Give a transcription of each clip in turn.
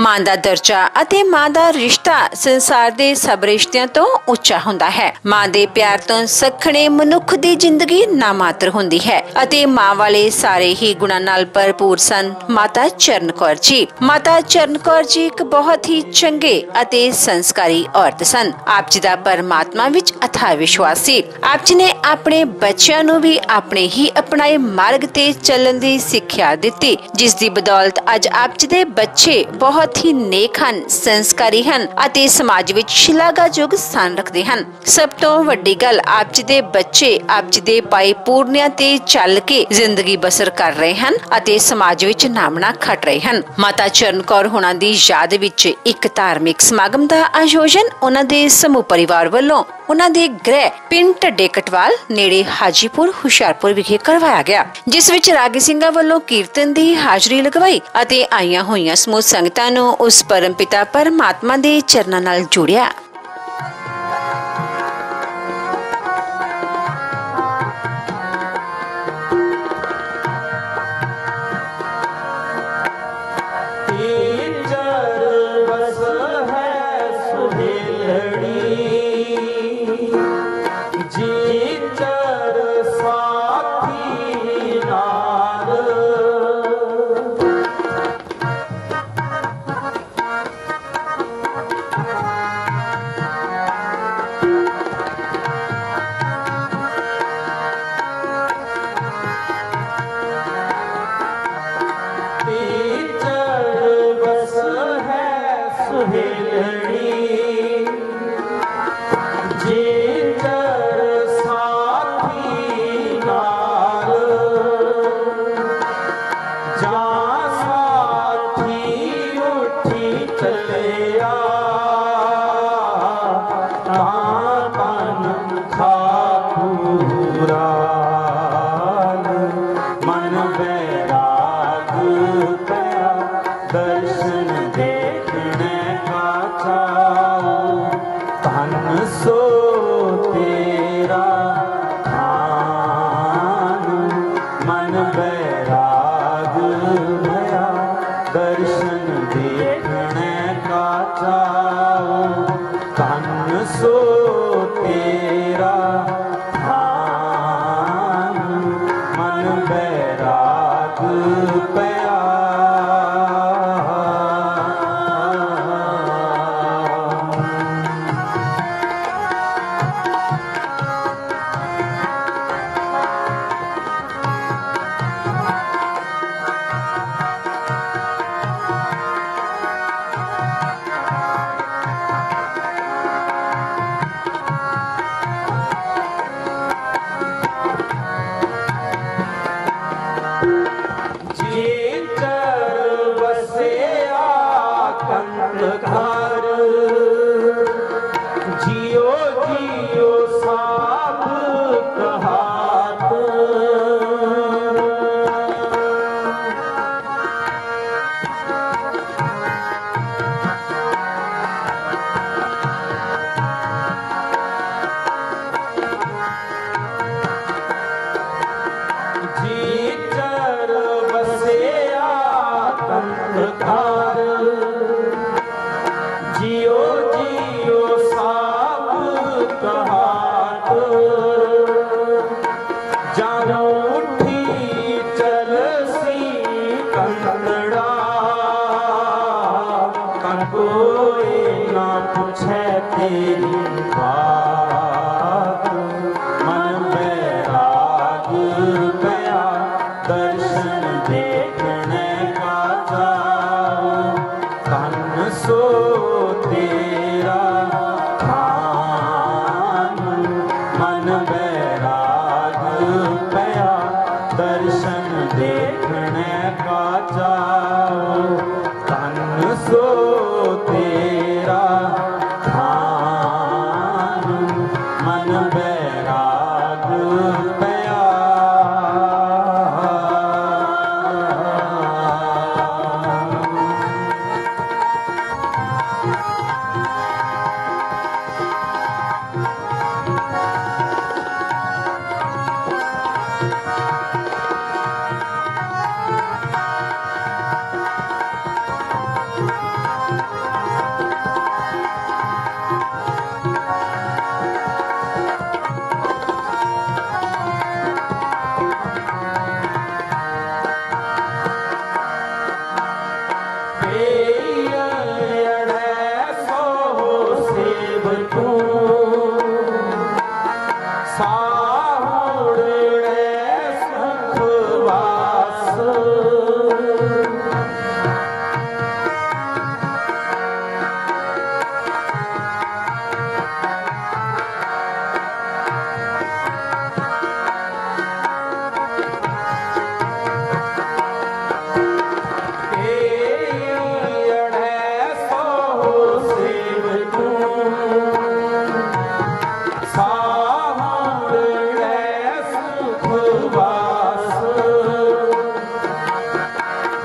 मां दा दर्जा अते मां दा रिश्ता संसार दे सब रिश्तियां तो उच्चा हुंदा है। मां दे प्यार तो सखणे मनुख दी जिंदगी ना मात्र हुंदी है अते मां वाले सारे ही गुणां नाल भरपूर सन। माता चरण कौर जी। माता चरण कौर जी एक बहुत ही चंगे अते संस्कारी औरत सन। आप जी दा परमात्मा विच अथाह विश्वास सी। आप जी ने अपने बच्चों नूं भी अपने ही अपनाए मार्ग ते चलण दी सिक्ख्या दित्ती, जिस दी बदौलत अज आप जी दे बच्चे बहुत ही नेक हन, संस्कारी हन अते समाज विच शलाघायोग स्थान रखते हन। सब तो वड्डी गल आप जी दे बच्चे आप जी दे पाए पूर्णिया ते चल के जिंदगी बसर कर रहे हन अते समाज विच नामना खट रहे हन। माता चरण कौर होना दी याद विच एक धार्मिक समागम दा आयोजन उन्हां दे समूह परिवार वल्लों उन्हां दे गृह पिंड ढड्डे कटवाल नेड़े हाजीपुर हुशियारपुर विखे करवाया गया, जिस विच रागी ਸਿੰਘਾਂ ਵੱਲੋਂ कीर्तन दी हाजरी लगवाई अते आईयां होईयां समूह संगतां नूं उस परम पिता परमात्मा दे चरनां नाल जुड़िया।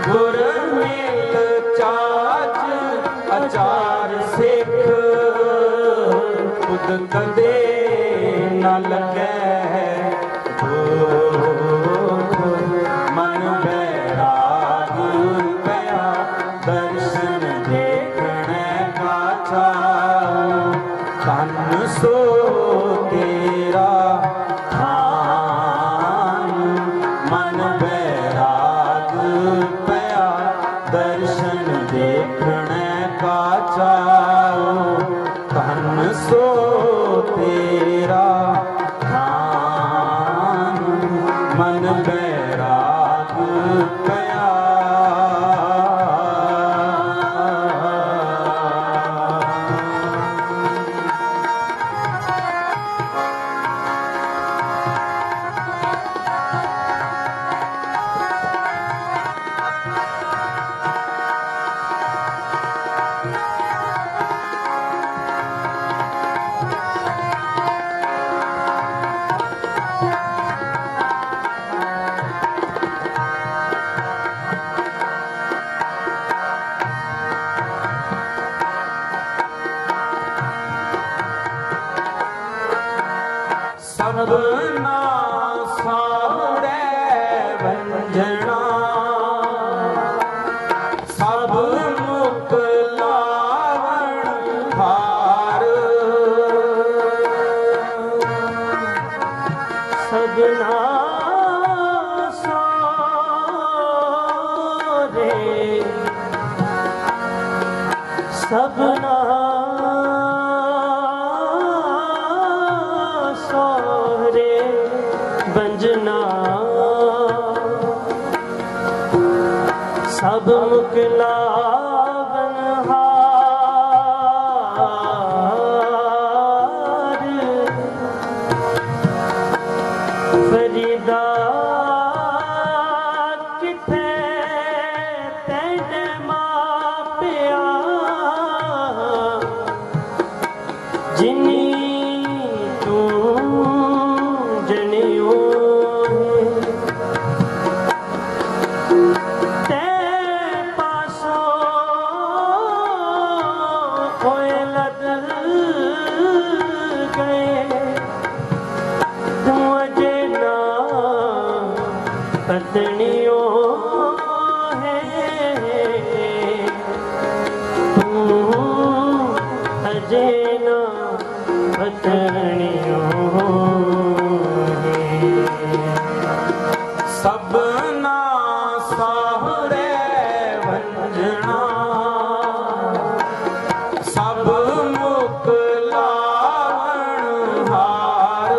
गुर मेल चाच अचार सिख खुद कदे न लगे मन बैराग पया दर्शन देखने का चाओ धन सो तेरा धाम मन बैराग पया दर्शन देखने का चाओ धन सो तेरा धाम मन बैराग पया सबना सावड़े वंजना सब मुख लावण हार सबना सारे सबना बंजना सब मुकला बनहार फरीदा किथे तेरे मापिया जिनी तू जनियो पत्नियों है तू अजे ना पत्नियों है सबना साहुरे वंजना सब मुख लावण हार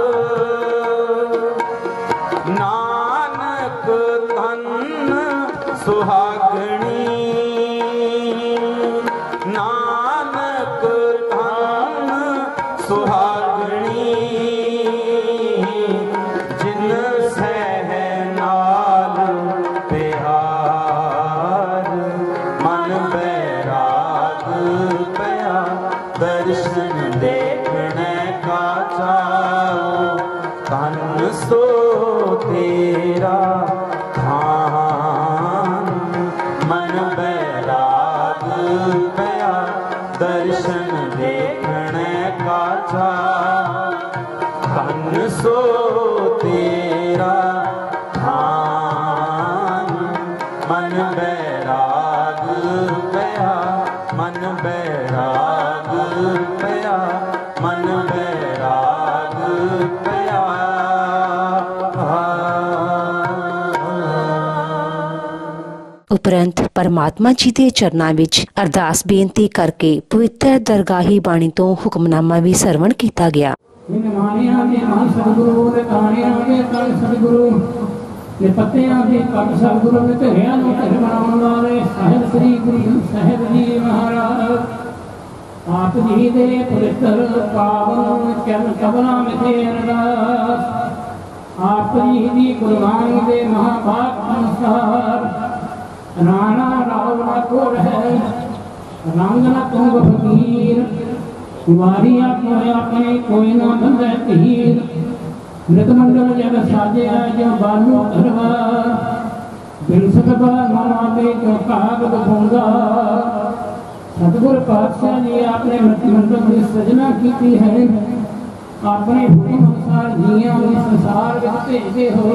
नानक धन सुहागणी नानक धन सुहागणी जिन सह नाल प्यार मन बैराग पया दर्शन देखने का चाओ धन सो तेरा धाम मन बैराग पया दर्शन देखने का चाओ धन सो तेरा धाम मन बैराग पया मन बैराग पया मन बैराग पया उपरंत परमात्मा जी के चरनां विच अरदास बेनती करके पवित्र दरगाही बाणी तो हुक्मनामा भी सरवण किया गया। पत्तियां की कट सतगुरु ने धिरिया बनाने वाले साहिब श्री गुरु ग्रंथ साहिब जी महाराज आप जी दे पवित्र पावन चरण कमलां विच अरदास आप जी की गुरबाणी के महाभाग अनुसार राणा रावण को है रंगना तुंग फकीर वारिया को अपने कोई ना बंधे तीर मृतमंडल जग साजे जो बालू धरवा बिन सकदा मावे जो कागद होंदा। सतगुर पातशाह जी आपने मंडल की सृजना की है। अपने हुक्म अनुसार जियां में संसार में भेजते हो।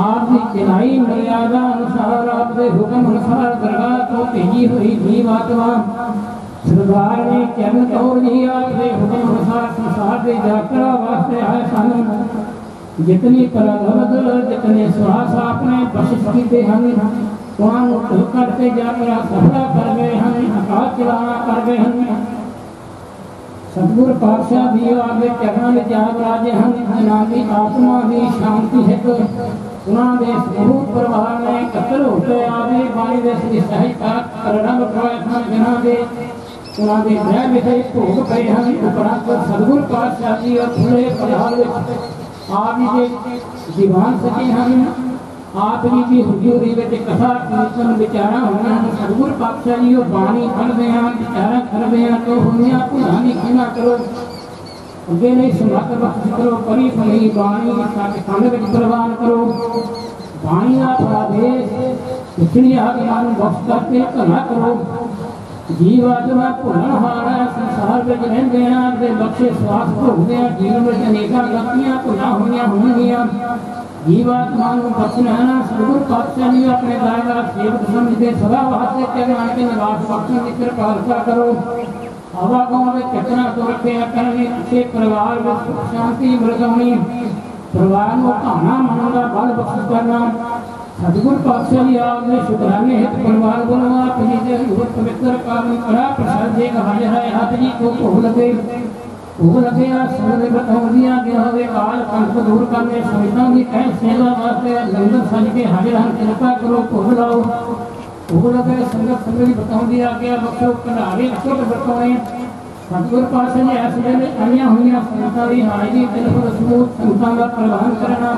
आपकी चिनाई मर्यादा अनुसार आपके हुक्म अनुसार दरगाह को भेजी हुई जीवात्मा सरदार ने चरण कौर जी आपके हुक्म अनुसार संसार के यात्रा वास्ते आए सन। जितनी प्रलब्ध जितने श्वास आपने बख्शिश किए हैं उन्होंने करके यात्रा सफला कर गए हैं, आकाश चलाना कर गए हैं। सतगुर पातशाह जी आगे चरणों में जाग राजे हैं। जिन्हों की आत्मा की शांति है उन्होंने स्वरूप प्रभाव में कतर होते आगे बाणी के श्री साहित्य रंग प्रवाह जिन्हों के उन्होंने ग्रह विषय भोग पे हैं। उपरांत सतगुर पातशाह जी और खुले प्रभाव आप जी दीवान सके हैं। आप जी की हुजूरी में कथा कीर्तन विचारा होना सतगुर पातशाह जी बाणी पढ़ते हैं विचारा करते हैं तो होनिया भुलानी खीना करो अगे नहीं सुनात बख्श करो परी फली बाणी साके खंड विच प्रवान करो। बाणी आप आदेश पिछली आज्ञान बख्श करके भला करो। जीवात्मा भुलन हारा संसार में रहते हैं अपने बख्शे श्वास भोगते हैं। जीवन में अनेक गलतियां भुला होंगियां जीवात्मा को बख्शना है। सतगुर पातशाह जी अपने दायरा सेवक समझते सदा वास्ते चरण के निवास बख्शने की कृपा करो। हवा गाँव में कितना तो रखे करने किसी परिवार में सुख शांति मृगमी परिवार को कहाना मनना बल बख्श करना। सतगुर पातशाह जी आपने शुक्राने हित परिवार बोलो आप जी पवित्र काम करा प्रसाद जी हाजिर है। हाथ जी को भोग लगे आज समय बताऊं दिया गया हवे काल कंठ दूर करने सविता की कह सेवा वास्ते लंगर सज के हाजिर हम कृपा करो भोग लाओ। भोग लगे संगत संगत बताऊं दिया गया बख्शो कनारे अक्षत बताओ। सतगुर पातशाह जी ऐसे वेले आईया हुई संगतां की हाजिरी बिल्कुल समूह संगतां का प्रबंध करना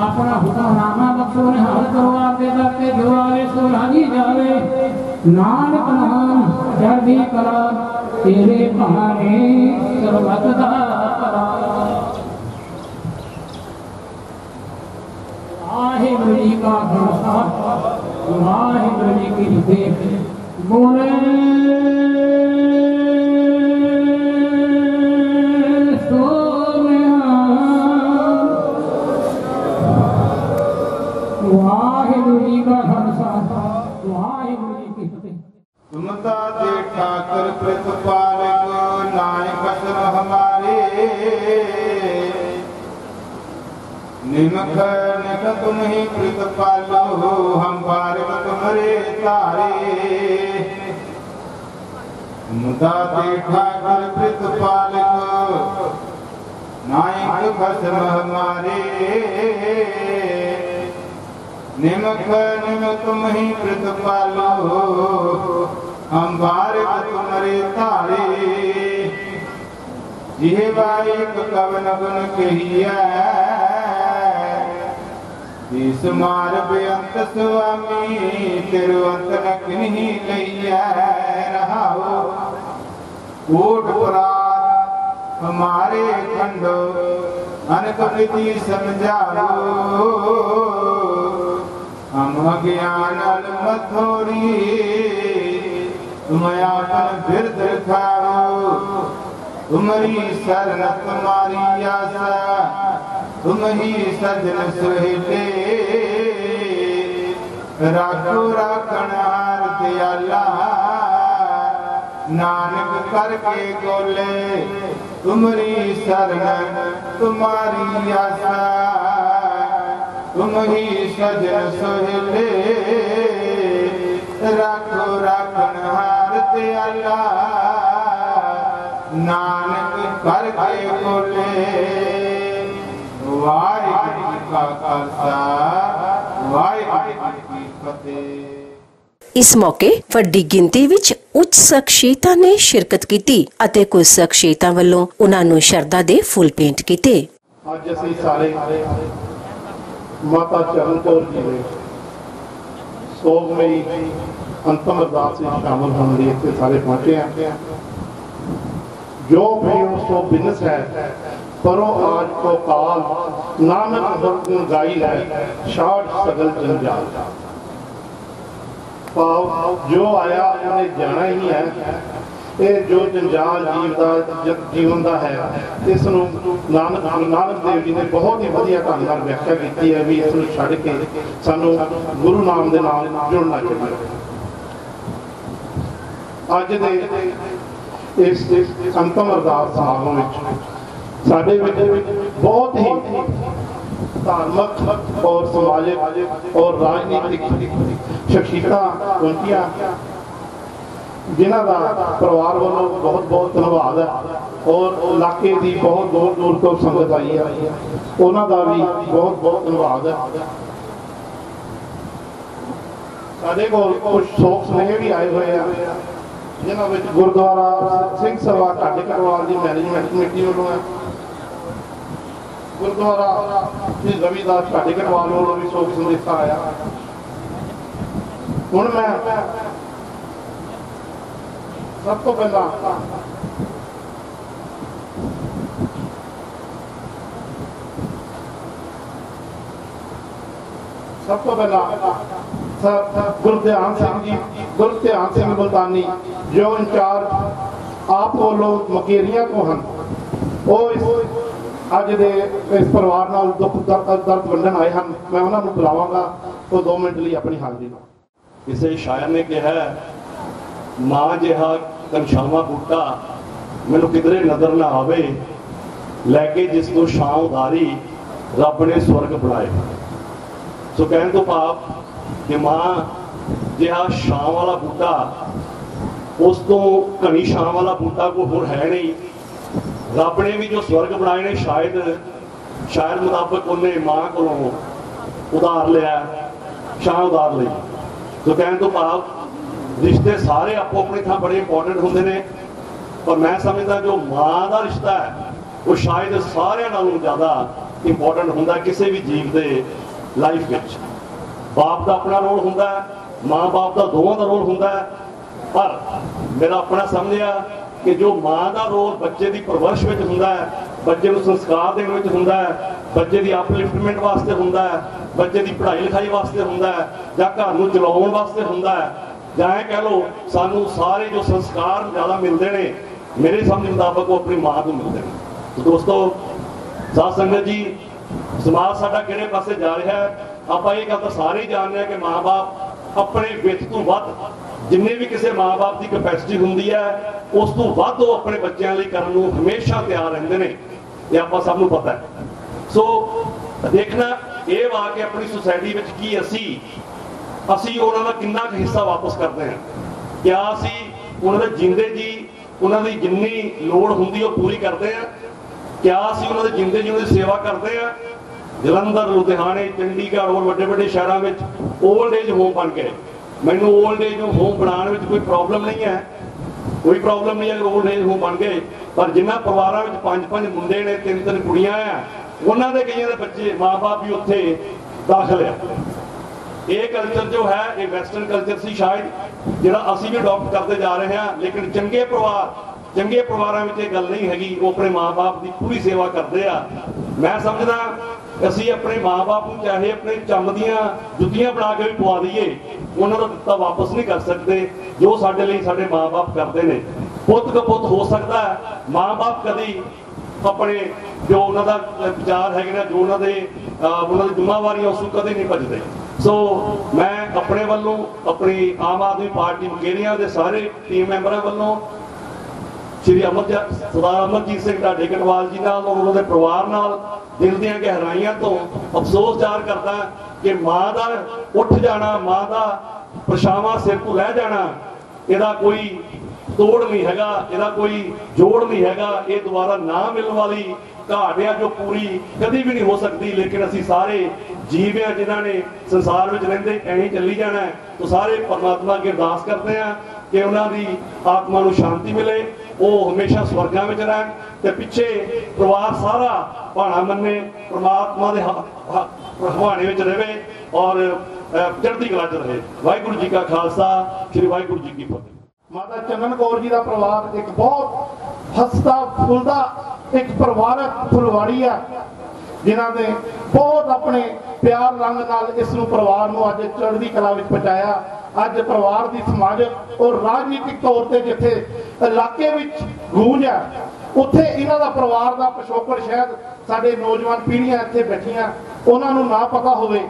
अपना हुक्मनामा बख्शो निहाल करो आपके करके जो आवे सो राजी जावे। नानक नाम चढ़दी कला तेरे भाने सर्वत दा वाहिगुरू जी का खालसा वाहिगुरू जी की फतेह। बोले वाहिगुरू जी का खालसा वाहिगुरू जी की फतेह। सुनता दे ठाकर प्रतिपालक नायक बसर हमारे निमख निख तुम ही प्रतिपालो हम बारिक तुम्हारे तारे। मुदा दे ठाकर प्रतिपालक नायक बसर हमारे निमख निम तुम ही प्रतिपालो हम बारिक तुम्हारे तारे। जिहवा एक कवन गुण कहिया मार बेअंत स्वामी तिरुअंत न किन्हीं लैया। रहाओ कोट परात हमारे खंडो अनक प्रीति समझाओ। हम अज्ञान मथोरी तुम आपन बिरद खाओ। तुम्हारी शरण तुम्हारी आशा तुम ही सजन सुहेले। राखो राखण हार दयाला नानक करके गोले। तुम्हारी शरण तुम्हारी आशा तुम ही सजन सोहेले। राखो राखण हार दयाला नानक करके बोले। वाहिगुरू जी का खालसा वाहिगुरू जी की फतेह। इस मौके ਵੱਡੀ ਗਿਣਤੀ ਵਿੱਚ ਉੱਚ ਸ਼ਖਸੀਅਤਾਂ ਨੇ ਸ਼ਿਰਕਤ ਕੀਤੀ ਅਤੇ ਕੁਝ ਸ਼ਖਸੀਅਤਾਂ ਵੱਲੋਂ ਉਹਨਾਂ ਨੂੰ ਸ਼ਰਧਾ ਦੇ ਫੁੱਲ ਭੇਂਟ ਕੀਤੇ। ਅੱਜ ਅਸੀਂ ਸਾਰੇ ਮਾਤਾ ਚਰਨ ਕੌਰ ਜੀ ਦੇ ਸੋਗਮਈ ਅੰਤਮ ਅਰਦਾਸ ਵਿੱਚ ਸ਼ਾਮਲ ਹੋਣ ਲਈ ਇੱਥੇ ਸਾਰੇ ਪਹੁੰਚੇ ਹਾਂ। ਜੋ ਵੀ ਉਸ ਤੋਂ ਬਿਨਸ ਹੈ परो आज को काल, नानक हुक्म गाई लै, छाड़ सगल जंजाल। भाव जो आया उन्हें जाना ही है। ये जो जंजाल जीवन का है, इस नानक देव जी ने बहुत ही वधिया ढंग नाल व्याख्या की है भी इसनूं छड्ड के सानूं गुरु नाम दे नाल जुड़ना चाहिए। अज दे इस अंतिम अरदास समागम विच साडे विच बहुत ही धार्मिक और समाजिक और राजनीतिक शख्सियतां पहुंचियां, जिन्हां दा परिवार वालों बहुत बहुत धन्यवाद है और इलाके की बहुत दूर दूर तो संगत आई है, उन्हां दा भी बहुत बहुत धन्यवाद है। साडे कोल कुछ शोक स्नेह भी आए हुए हैं, जिन्हां विच गुरुद्वारा सिंह सभा ढाडी करवाल की मैनेजमेंट कमेटी वालों है, गुरुद्वारा श्री रविदास ढाडी करवाल वालों भी शोक संदेशा आया। हुण मैं सब तो पहला गुरु ध्यान सिंह मुल्तानी जो इंचार्ज आप वालों मकेरियां को हैं, वो अज दे इस परिवार नाल दुख दर्द वंडन आए हैं। मैं उन्होंने बुलावांगा तो 2 मिनट लिए अपनी हाजिरी। किसी शायर ने कहा मां जिहा घनश्यामा बूटा मैनू किधरे नजर ना आवे, लैके जिसको छां उधारी रब ने स्वर्ग बनाए। सो कहने तो भाव कि मां जिहा छां वाला बूटा, उस तो घनी छां वाला बूटा कोई होर है नहीं। रब ने भी जो स्वर्ग बनाए ने शायद मुताबिक उन्हें मां को उधार लिया, छां उधार ली। तो कहने तो भाव रिश्ते सारे आपो अपनी थां बड़े इंपॉर्टेंट होंदे ने, पर मैं समझदा जो मां का रिश्ता है वो शायद सारियां नालों ज़्यादा इंपॉर्टेंट होंदा किसी भी जीव के लाइफ विच। बाप का अपना रोल होंदा है, माँ बाप का दोवां का रोल होंदा है, पर मेरा अपना समझिया कि जो माँ का रोल बच्चे की परवरिश में होंदा है, बच्चे को संस्कार देने में होंदा है, बच्चे की अपलिफ्टमेंट वास्ते होंदा है, बच्चे की पढ़ाई लिखाई वास्ते होंदा है, या घर नूं चलाउण वास्ते होंदा है, जाए कह लो सानू सारे जो संस्कार ज़्यादा मिलते हैं, मेरे समझ मुताबिक वो अपनी माँ को मिलते हैं। तो दोस्तों साध संगत जी, समाज साडा किहड़े पासे जा रहा है, आप ये गल तो सारे ही जानते हैं कि माँ बाप अपने वित्त तो वध जिन्ने भी किसी माँ बाप की कैपेसिटी होंदी है उस तो वध वो अपने बच्चों लिए करने को हमेशा तैयार रहते हैं, ये आप सबनों पता है। सो देखना ये वा के अपनी सोसाइटी में कि असी उन्होंने कितना हिस्सा वापस करते हैं, क्या असी उन्होंने जिंदे जी उन्होंने जिन्नी लोड़ होंगी वो पूरी करते हैं, क्या असी उन्होंने जिंदे जी उन्होंने सेवा करते हैं। जलंधर, लुधियाने, चंडीगढ़ और बड़े बड़े शहरों में ओल्ड एज होम बन गए। मैनू ओल्ड एज होम बनाने में कोई प्रॉब्लम नहीं है, कोई प्रॉब्लम नहीं है अगर ओल्ड एज होम बन गए, पर जिन्होंने परिवारों में 5-5 मुंडे ने 3-3 कुड़ियां हैं, उन्होंने कई बच्चे माँ बाप भी उत्थे दाखिल है। ये कल्चर जो है ये वेस्टर्न कल्चर सी शायद जिहड़ा असीं भी अडॉप्ट करते जा रहे हैं, लेकिन चंगे परिवारों में ये गल नहीं हैगी, वो अपने माँ बाप की पूरी सेवा करते हैं। मैं समझदा असीं अपने माँ बाप को चाहे अपने चम दियां जुत्तियां बना के भी पवा दईए, उन्होंने दिता वापस नहीं कर सकते जो साडे लई साडे माँ बाप करते हैं। पुत कपुत हो सकता है, माँ बाप कभी अपने जो उन्होंने विचार है ना, जो उन्होंने जिम्मेवारियां उसको कभी नहीं भजते। सो मैं अपने वालों अपनी आम आदमी पार्टी मुकेरियां के सारे टीम मैंबरों वालों श्री सरदार अमरजीत सिंह ढाडी कटवाल जी नाल और उन्होंने परिवार नाल दिल दी गहराइयां तो अफसोस जाहिर करता कि माँ का उठ जाना, माँ का परछावां सिर तो लह जाना, यदा कोई तोड़ नहीं हैगा, यदा कोई जोड़ नहीं हैगा, ये दोबारा ना मिलने वाली घाट है जो पूरी कभी भी नहीं हो सकती। लेकिन असी सारे जीव हैं जिन्होंने संसार में रहते ऐं चली जाना है, तो सारे परमात्मा की अरदास करते हैं कि उन्होंने आत्मा को शांति मिले, वो हमेशा स्वर्गां में रहन, ते पिछे परिवार सारा भाणा मन्ने परमात्मा के हवाने में रहे और चढ़ती कला च रहे। वाहिगुरू जी का खालसा, श्री वाहिगुरू जी की फतेह। माता चंदन कौर जी का परिवार एक बहुत हसदा फुलदा एक परिवारक फुलवाड़ी है जिन्हां ने बहुत अपने प्यार रंग नाल इस परिवार नूं अज चढ़दी कला विच पहुंचाया। अज परिवार की समाजिक और राजनीतिक तौर पर जिथे इलाके विच गूंज है उत्थे इन्हां दा परिवार का पिछोकड़ शायद साडे नौजवान पीढ़ियां इत्थे बैठियां उन्हां नूं ना पता होवे।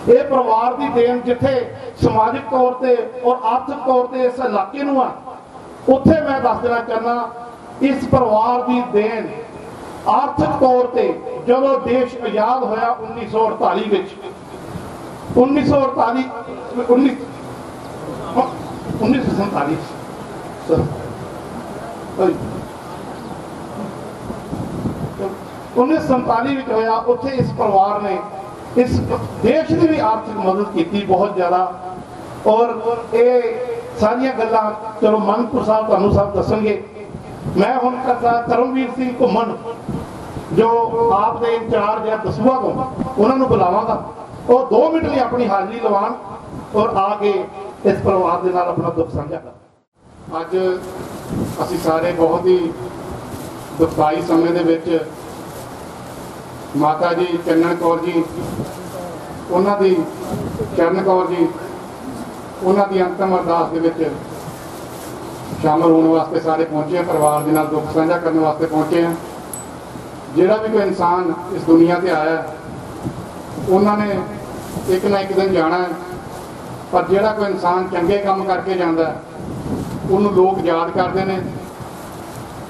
ये परिवार की देन जिथे समाजिक तौर पर और आर्थिक तौर पर इस इलाके नूं आ उत्थे मैं दस देना चाहना इस परिवार की देन आर्थिक तौर पर जदों देश आजाद होया 1948 विच 1947 होया उत्थे इस परिवार ने इस देश की भी आर्थिक मदद की बहुत ज़्यादा। और ये सारिया गल्लां चलो मनपुर साहब तुहानूं सब दसणगे। मैं हुण करमवीर सिंह घुम्मन जो आप दे इंचार्ज है दसूआ तो उन्होंने बुलावांगा और 2 मिनट लिए अपनी हाजिरी लवान और आके इस परिवार के नाल अपना दुख साझा कर। अज असीं सारे बहुत ही दुखदाई समय दे विच माता जी चन्नन कौर जी उन्हां दी चरण कौर जी उन्हां दी अंतिम अरदास दे विच शामिल होने वास्ते सारे पहुंचे हैं। परिवार के नाल दुख साझा करने वास्ते पहुंचे हैं। जिहड़ा भी कोई इंसान इस दुनिया से आया उन्होंने एक ना एक दिन जाना है, पर जिहड़ा कोई इंसान चंगे काम करके जाता है उन्होंने लोग याद करते हैं।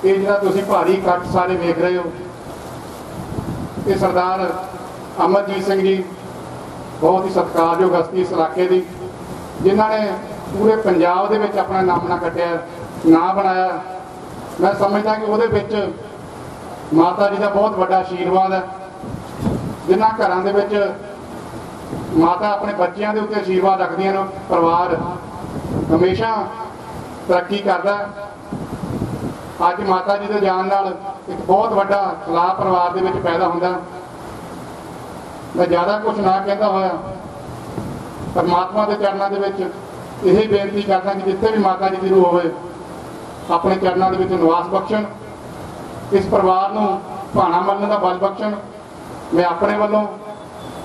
ये जिहड़ा तुसीं भारी इकट्ठ सारे वेख रहे हो ये सरदार अमरजीत सिंह जी बहुत ही सत्कारयोग हस्ती इस इलाके की जिन्हों ने पूरे पंजाब दे विच अपना नाम ना कटिया ना बनाया। मैं समझदा कि उहदे विच माता जी का बहुत बड़ा आशीर्वाद है। जिन्हां घरां दे विच माता अपने बच्चों के उत्ते आशीर्वाद रखदियां ने परिवार हमेशा तरक्की करता है। अज माता जी के जान नाल एक बहुत बड़ा खिलाफ परिवार दे विच पैदा होंदा। मैं ज़्यादा कुछ ना कहता होया परमात्मा के चरणों के विच यही बेनती करदा कि जिथे भी माता जी की रूह होवे अपने चरणों के निवास बख्शण, इस परिवार नूं भाणा मलण का बल बख्शण। मैं अपने वालों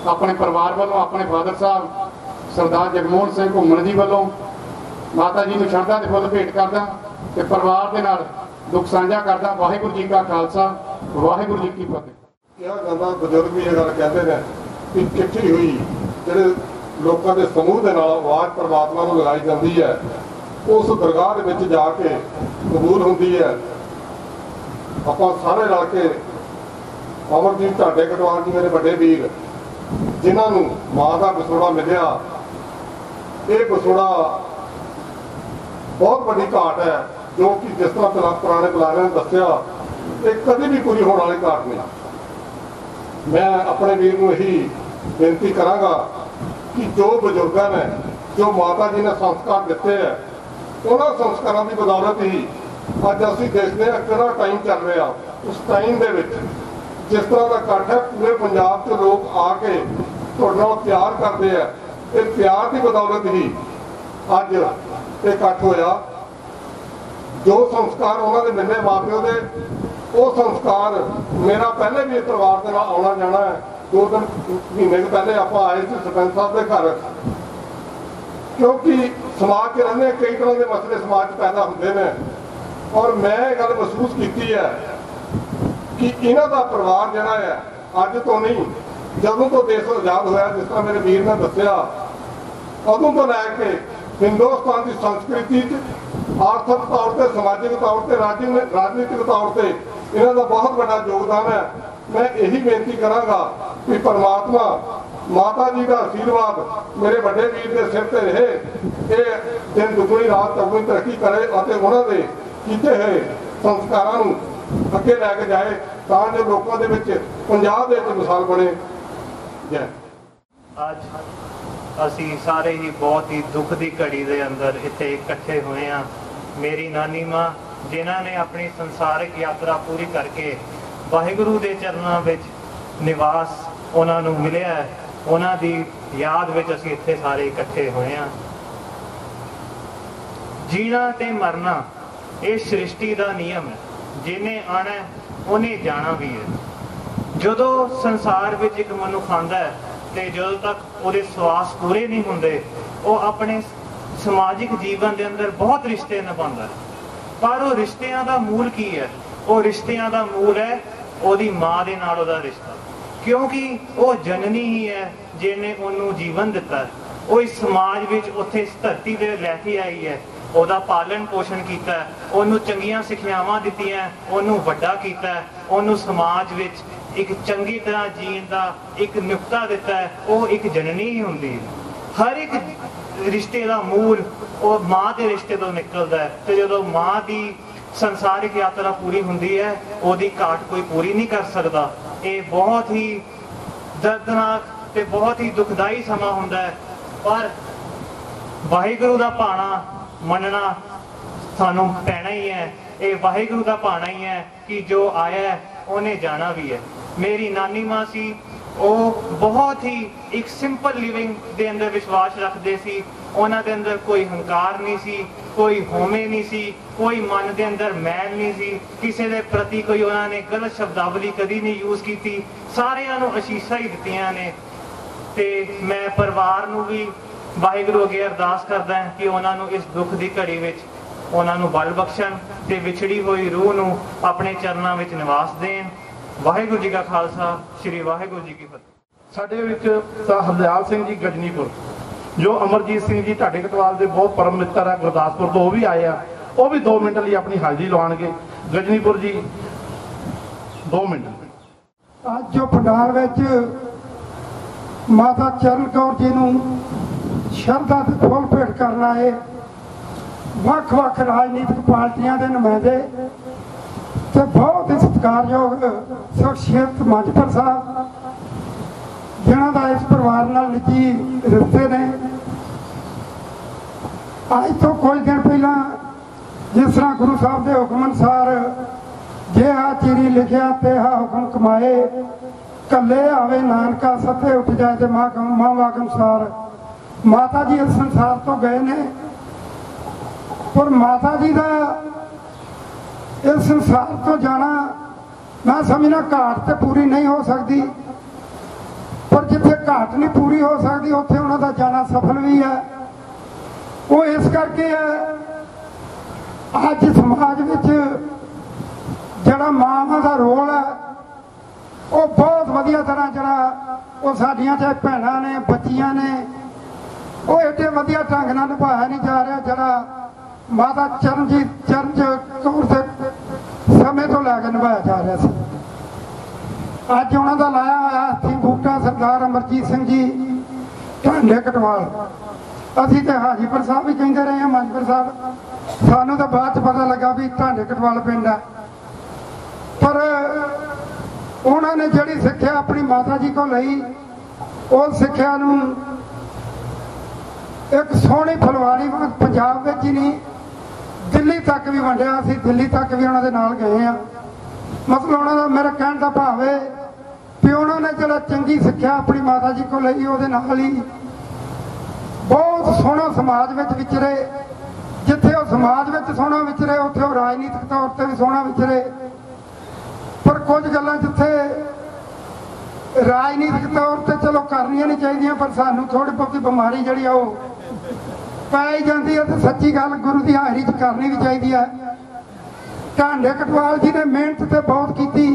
अपने परिवार वालों अपने फादर साहब सरदार जगमोहन सिंह घुम्मन जी वालों माता जी नूं शरधा दे फुੱਲ भेंट करदा ते परिवार के नाल दुख साझा करदा। वाहिगुरू जी का खालसा वाहिगुरू जी की फतेह। क्या जाता बजुर्ग भी ये गल कहते हैं कि चिट्ठी हुई जिहड़े लोगों के समूह के नाल आवाज़ परमात्मा नूं लगाई जाती है उस दरगाह दे विच जाके कबूल होंदी है। आपां सारे रल के अमरजीत ढाडे कटवाल जी मेरे बड़े वीर जिन्हां नूं मां का विछोड़ा मिलिया, ये विछोड़ा बहुत बड़ी घाट है जो कि जिस तरह पुराने बुलारे ने दस्सिया ये कभी भी पूरी होने वाली घाट नहीं। मैं अपने वीर नूं यही बेनती करांगा कि जो बजुर्गों ने जो माता जी ने संस्कार दिते हैं उन्होंने संस्कारों की बदौलत ही अज असीं देखते हैं किहड़ा टाइम चल रहा। उस टाइम के जिस तरह का इकट्ठ है पूरे पंजाब के लोग आके तुहाडे नाल प्यार करते हैं, ये प्यार की बदौलत ही अज ये इकट्ठ होया। जो संस्कार उन्होंने मिले माँ प्यो के वो संस्कार मेरा पहले भी परिवार के नाल आना जाना है। 2 महीने पहले आप आए थे सरपंच साहब के घर क्योंकि समाज के रहने कई तरह के मसले समाज पैदा होंगे हैं और मैं ये गल महसूस की है कि इन्हों का परिवार जोड़ा है अज तो नहीं जदों तो देश आजाद होया जिस तरह मेरे वीर ने दसिया उदों तो लैके हिंदुस्तान की संस्कृति आर्थिक तौर पर समाजिक तौर पर राजनीतिक तौर पर इन्हों का बहुत बड़ा योगदान है। मैं यही बेनती करांगा कि परमात्मा माता जी का आशीर्वाद मेरे बड़े वीर के सिर पर रहे, ये दिन दुगनी रात चौगुनी तरक्की करे और उन्होंने किए हुए संस्कारों अगे लैके जाए ताकि लोगों के विच पंजाब दे विच मिसाल बने। जय आज असी सारे ही बहुत ही दुख की घड़ी के अंदर इत्थे इकट्ठे हुए हैं। मेरी नानी माँ जिन्हों ने अपनी संसारिक यात्रा पूरी करके वाहिगुरू के चरणों में निवास उन्होंने मिलिया है, उन्हों की याद में असी इत्थे सारे इकट्ठे हुए हैं। जीना ते मरना ये सृष्टि का नियम है, जिन्हें आना ਉਹਨੇ ਜਾਣਾ ਵੀ ਹੈ। ਜਦੋਂ ਸੰਸਾਰ ਵਿੱਚ ਇੱਕ ਮਨੁੱਖ ਆਉਂਦਾ ਹੈ ਤੇ ਜਦੋਂ ਤੱਕ ਉਹਦੇ ਸਵਾਸ ਪੂਰੇ ਨਹੀਂ ਹੁੰਦੇ, ਉਹ ਆਪਣੇ ਸਮਾਜਿਕ ਜੀਵਨ ਦੇ ਅੰਦਰ ਬਹੁਤ ਰਿਸ਼ਤੇ ਨਿਭਾਉਂਦਾ ਹੈ। ਪਰ ਉਹ ਰਿਸ਼ਤਿਆਂ ਦਾ ਮੂਲ ਕੀ ਹੈ? ਉਹ ਰਿਸ਼ਤਿਆਂ ਦਾ ਮੂਲ ਹੈ ਉਹਦੀ ਮਾਂ ਦੇ ਨਾਲ ਉਹਦਾ ਰਿਸ਼ਤਾ, ਕਿਉਂਕਿ ਉਹ ਜਨਨੀ ਹੀ ਹੈ ਜਿਹਨੇ ਉਹਨੂੰ ਜੀਵਨ ਦਿੱਤਾ ਹੈ। ਉਹ ਇਸ ਸਮਾਜ ਵਿੱਚ ਉੱਥੇ ਇਸ ਧਰਤੀ ਤੇ ਲੈ ਕੇ ਆਈ ਹੈ, ਉਹਦਾ ਪਾਲਣ ਪੋਸ਼ਣ ਕੀਤਾ, ਉਹਨੂੰ ਚੰਗੀਆਂ ਸਿੱਖਿਆਵਾਂ ਦਿੱਤੀਆਂ, ਉਹਨੂੰ ਵੱਡਾ ਕੀਤਾ, ਉਹਨੂੰ ਸਮਾਜ ਵਿੱਚ ਇੱਕ ਚੰਗੀ ਤਰ੍ਹਾਂ ਜੀਣ ਦਾ ਇੱਕ ਨੁਕਤਾ ਦਿੱਤਾ ਹੈ। ਉਹ ਇੱਕ ਜਨਨੀ ਹੀ ਹੁੰਦੀ ਹੈ। ਹਰ ਇੱਕ ਰਿਸ਼ਤੇ ਦਾ ਮੂਲ ਉਹ ਮਾਂ ਦੇ ਰਿਸ਼ਤੇ ਤੋਂ ਨਿਕਲਦਾ ਹੈ, ਤੇ ਜਦੋਂ ਮਾਂ ਦੀ ਸੰਸਾਰਿਕ ਯਾਤਰਾ ਪੂਰੀ ਹੁੰਦੀ ਹੈ, ਉਹਦੀ ਘਾਟ ਕੋਈ ਪੂਰੀ ਨਹੀਂ ਕਰ ਸਕਦਾ। ਇਹ ਬਹੁਤ ਹੀ ਦਰਦਨਾਕ ਤੇ ਬਹੁਤ ਹੀ ਦੁਖਦਾਈ ਸਮਾਂ ਹੁੰਦਾ ਹੈ, ਪਰ ਵਾਹਿਗੁਰੂ ਦਾ ਭਾਣਾ ਮੰਨਣਾ ਸਾਨੂੰ ਪੈਣਾ ਹੀ ਹੈ। ਇਹ ਵਾਹਿਗੁਰੂ ਦਾ ਭਾਣਾ ਹੀ ਹੈ ਕਿ ਜੋ ਆਇਆ ਉਹਨੇ ਜਾਣਾ ਵੀ ਹੈ। ਮੇਰੀ ਨਾਨੀ ਮਾਂ ਸੀ, ਉਹ ਬਹੁਤ ਹੀ ਇੱਕ ਸਿੰਪਲ ਲਿਵਿੰਗ ਦੇ ਅੰਦਰ ਵਿਸ਼ਵਾਸ ਰੱਖਦੇ ਸੀ। ਉਹਨਾਂ ਦੇ ਅੰਦਰ ਕੋਈ ਹੰਕਾਰ ਨਹੀਂ ਸੀ, ਕੋਈ ਹਉਮੈ ਨਹੀਂ ਸੀ, ਕੋਈ ਮਨ ਦੇ ਅੰਦਰ ਮੈਲ ਨਹੀਂ ਸੀ, ਕਿਸੇ ਦੇ ਪ੍ਰਤੀ ਕੋਈ ਉਹਨਾਂ ਨੇ ਗਲਤ ਸ਼ਬਦਾਵਲੀ ਕਦੀ ਨਹੀਂ ਯੂਜ਼ ਕੀਤੀ, ਸਾਰਿਆਂ ਨੂੰ ਅਸ਼ੀਸ਼ਾਂ ਹੀ ਦਿੱਤੀਆਂ ਨੇ। ਤੇ ਮੈਂ ਪਰਿਵਾਰ ਨੂੰ ਵੀ ਵਾਹਿਗੁਰੂ ਅੱਗੇ ਅਰਦਾਸ ਕਰਦਾ ਹਾਂ ਕਿ ਉਹਨਾਂ ਨੂੰ ਇਸ ਦੁੱਖ ਦੀ ਘੜੀ ਵਿੱਚ ਉਹਨਾਂ ਨੂੰ ਬਲ ਬਖਸ਼ਣ ਤੇ ਵਿਛੜੀ ਹੋਈ ਰੂਹ ਨੂੰ ਆਪਣੇ ਚਰਨਾਂ ਵਿੱਚ ਨਿਵਾਸ ਦੇਣ। ਵਾਹਿਗੁਰੂ ਜੀ ਕਾ ਖਾਲਸਾ, ਸ੍ਰੀ ਵਾਹਿਗੁਰੂ ਜੀ ਕੀ ਫਤਿਹ। ਸਾਡੇ ਵਿੱਚ ਤਾਂ ਹਰਦਿਆਲ ਸਿੰਘ ਜੀ ਗਜਨੀਪੁਰ, ਜੋ ਅਮਰਜੀਤ ਸਿੰਘ ਜੀ ਢਾਡੇ ਕਟਵਾਲ ਦੇ ਬਹੁਤ ਪਰਮ ਮਿੱਤਰ ਹੈ, ਗੁਰਦਾਸਪੁਰ ਤੋਂ ਉਹ ਵੀ ਆਏ ਆ, ਉਹ ਵੀ 2 ਮਿੰਟ ਲਈ ਆਪਣੀ ਹਾਜ਼ਰੀ ਲਵਾਉਣਗੇ। ਗਜਨੀਪੁਰ ਜੀ 2 ਮਿੰਟ। ਅੱਜ ਜੋ ਪੰਡਾਲ ਵਿੱਚ ਮਾਤਾ ਚਰਨ ਕੌਰ ਜੀ ਨੂੰ ਸ਼ਰਧਾ ਤੇ ਫੁੱਲ ਭੇਟ ਕਰਨ ਆਏ ਵੱਖ-ਵੱਖ ਰਾਜਨੀਤਿਕ ਪਾਰਟੀਆਂ ਦੇ ਨੁਮਾਇੰਦੇ ਤੇ ਬਹੁਤ ਹੀ ਸਤਿਕਾਰਯੋਗ ਸ਼ਖਸੀਅਤ ਮੰਚਪੁਰ ਸਾਹਿਬ, ਜਿਨ੍ਹਾਂ ਦਾ ਇਸ ਪਰਿਵਾਰ ਨਾਲ ਨਿੱਜੀ ਰਿਸ਼ਤੇ ਨੇ। ਅੱਜ ਤੋਂ ਕੁਝ ਦਿਨ ਪਹਿਲਾਂ ਜਿਸ ਤਰ੍ਹਾਂ ਗੁਰੂ ਸਾਹਿਬ ਦੇ ਹੁਕਮ ਅਨੁਸਾਰ ਜੇ ਆ ਚਿਰੀ ਲਿਖਿਆ ਤੇ ਆ ਹੁਕਮ ਕਮਾਏ, ਕੱਲੇ ਆਵੇ ਨਾਨਕਾ ਸੱਤੇ ਉੱਠ ਜਾਏ ਤੇ ਮਾਂ ਵਾਕ ਅਨੁਸਾਰ ਮਾਤਾ ਜੀ ਇਸ ਸੰਸਾਰ ਤੋਂ ਗਏ ਨੇ। ਪਰ ਮਾਤਾ ਜੀ ਦਾ ਇਸ ਸੰਸਾਰ ਤੋਂ ਜਾਣਾ ਮੈਂ ਸਮਝਣਾ ਘਾਟ ਤੇ ਪੂਰੀ ਨਹੀਂ ਹੋ ਸਕਦੀ, ਪਰ ਜਿੱਥੇ ਘਾਟ ਨਹੀਂ ਪੂਰੀ ਹੋ ਸਕਦੀ ਉੱਥੇ ਉਹਨਾਂ ਦਾ ਜਾਣਾ ਸਫਲ ਵੀ ਹੈ। ਉਹ ਇਸ ਕਰਕੇ ਹੈ ਅੱਜ ਸਮਾਜ ਵਿੱਚ ਜਿਹੜਾ ਮਾਂ ਦਾ ਰੋਲ ਹੈ ਉਹ ਬਹੁਤ ਵਧੀਆ ਤਰ੍ਹਾਂ ਜਿਹੜਾ ਉਹ ਸਾਡੀਆਂ ਚਾਹੇ ਭੈਣਾਂ ਨੇ, ਬੱਚੀਆਂ ਨੇ, ਉਹ ਏਡੇ ਵਧੀਆ ਢੰਗ ਨਾਲ ਨਿਭਾਇਆ ਨਹੀਂ ਜਾ ਰਿਹਾ ਜਿਹੜਾ ਮਾਤਾ ਚਰਨਜੀਤ ਕੌਰ ਦੇ ਸਮੇਂ ਤੋਂ ਲੈ ਕੇ ਨਿਭਾਇਆ ਜਾ ਰਿਹਾ ਸੀ। ਅੱਜ ਉਹਨਾਂ ਦਾ ਲਾਇਆ ਹੋਇਆ ਹੱਥੀਂ ਬੂਟਾ ਸਰਦਾਰ ਅਮਰਜੀਤ ਸਿੰਘ ਜੀ ਢਾਡੇ ਕਟਵਾਲ। ਅਸੀਂ ਤੇ ਹਾਜੀਪੁਰ ਸਾਹਿਬ ਵੀ ਕਹਿੰਦੇ ਰਹੇ ਹਾਂ, ਮੰਚਪੁਰ ਸਾਹਿਬ। ਸਾਨੂੰ ਤਾਂ ਬਾਅਦ 'ਚ ਪਤਾ ਲੱਗਾ ਵੀ ਢਾਡੇ ਕਟਵਾਲ ਪਿੰਡ ਹੈ। ਪਰ ਉਹਨਾਂ ਨੇ ਜਿਹੜੀ ਸਿੱਖਿਆ ਆਪਣੀ ਮਾਤਾ ਜੀ ਕੋਲ ਲਈ, ਉਹ ਸਿੱਖਿਆ ਨੂੰ ਇੱਕ ਸੋਹਣੀ ਫੁਲਵਾਰੀ ਵਾਂਗ ਪੰਜਾਬ ਵਿੱਚ ਹੀ ਨਹੀਂ ਦਿੱਲੀ ਤੱਕ ਵੀ ਵੰਡਿਆ। ਅਸੀਂ ਦਿੱਲੀ ਤੱਕ ਵੀ ਉਹਨਾਂ ਦੇ ਨਾਲ ਗਏ ਆ। ਮਤਲਬ ਉਹਨਾਂ ਦਾ ਮੇਰਾ ਕਹਿਣ ਦਾ ਭਾਵ ਹੈ ਕਿ ਉਹਨਾਂ ਨੇ ਜਿਹੜਾ ਚੰਗੀ ਸਿੱਖਿਆ ਆਪਣੀ ਮਾਤਾ ਜੀ ਕੋਲ ਲਈ, ਉਹਦੇ ਨਾਲ ਹੀ ਬਹੁਤ ਸੋਹਣਾ ਸਮਾਜ ਵਿੱਚ ਵਿਚਰੇ। ਜਿੱਥੇ ਉਹ ਸਮਾਜ ਵਿੱਚ ਸੋਹਣਾ ਵਿਚਰੇ, ਉੱਥੇ ਉਹ ਰਾਜਨੀਤਿਕ ਤੌਰ ਤੇ ਵੀ ਸੋਹਣਾ ਵਿਚਰੇ। ਪਰ ਕੁਝ ਗੱਲਾਂ ਜਿੱਥੇ ਰਾਜਨੀਤਿਕ ਤੌਰ ਤੇ ਚਲੋ ਕਰਨੀਆਂ ਨਹੀਂ ਚਾਹੀਦੀਆਂ, ਪਰ ਸਾਨੂੰ ਥੋੜੀ ਬਹੁਤੀ ਬਿਮਾਰੀ ਜਿਹੜੀ ਆ ਉਹ ਪਾਈ ਜਾਂਦੀ ਹੈ, ਤੇ ਸੱਚੀ ਗੱਲ ਗੁਰੂ ਦੀ ਹਾਜ਼ਰੀ 'ਚ ਕਰਨੀ ਵੀ ਚਾਹੀਦੀ ਹੈ। ਢਾਡੇ ਕਟਵਾਲ ਜੀ ਨੇ ਮਿਹਨਤ ਤੇ ਬਹੁਤ ਕੀਤੀ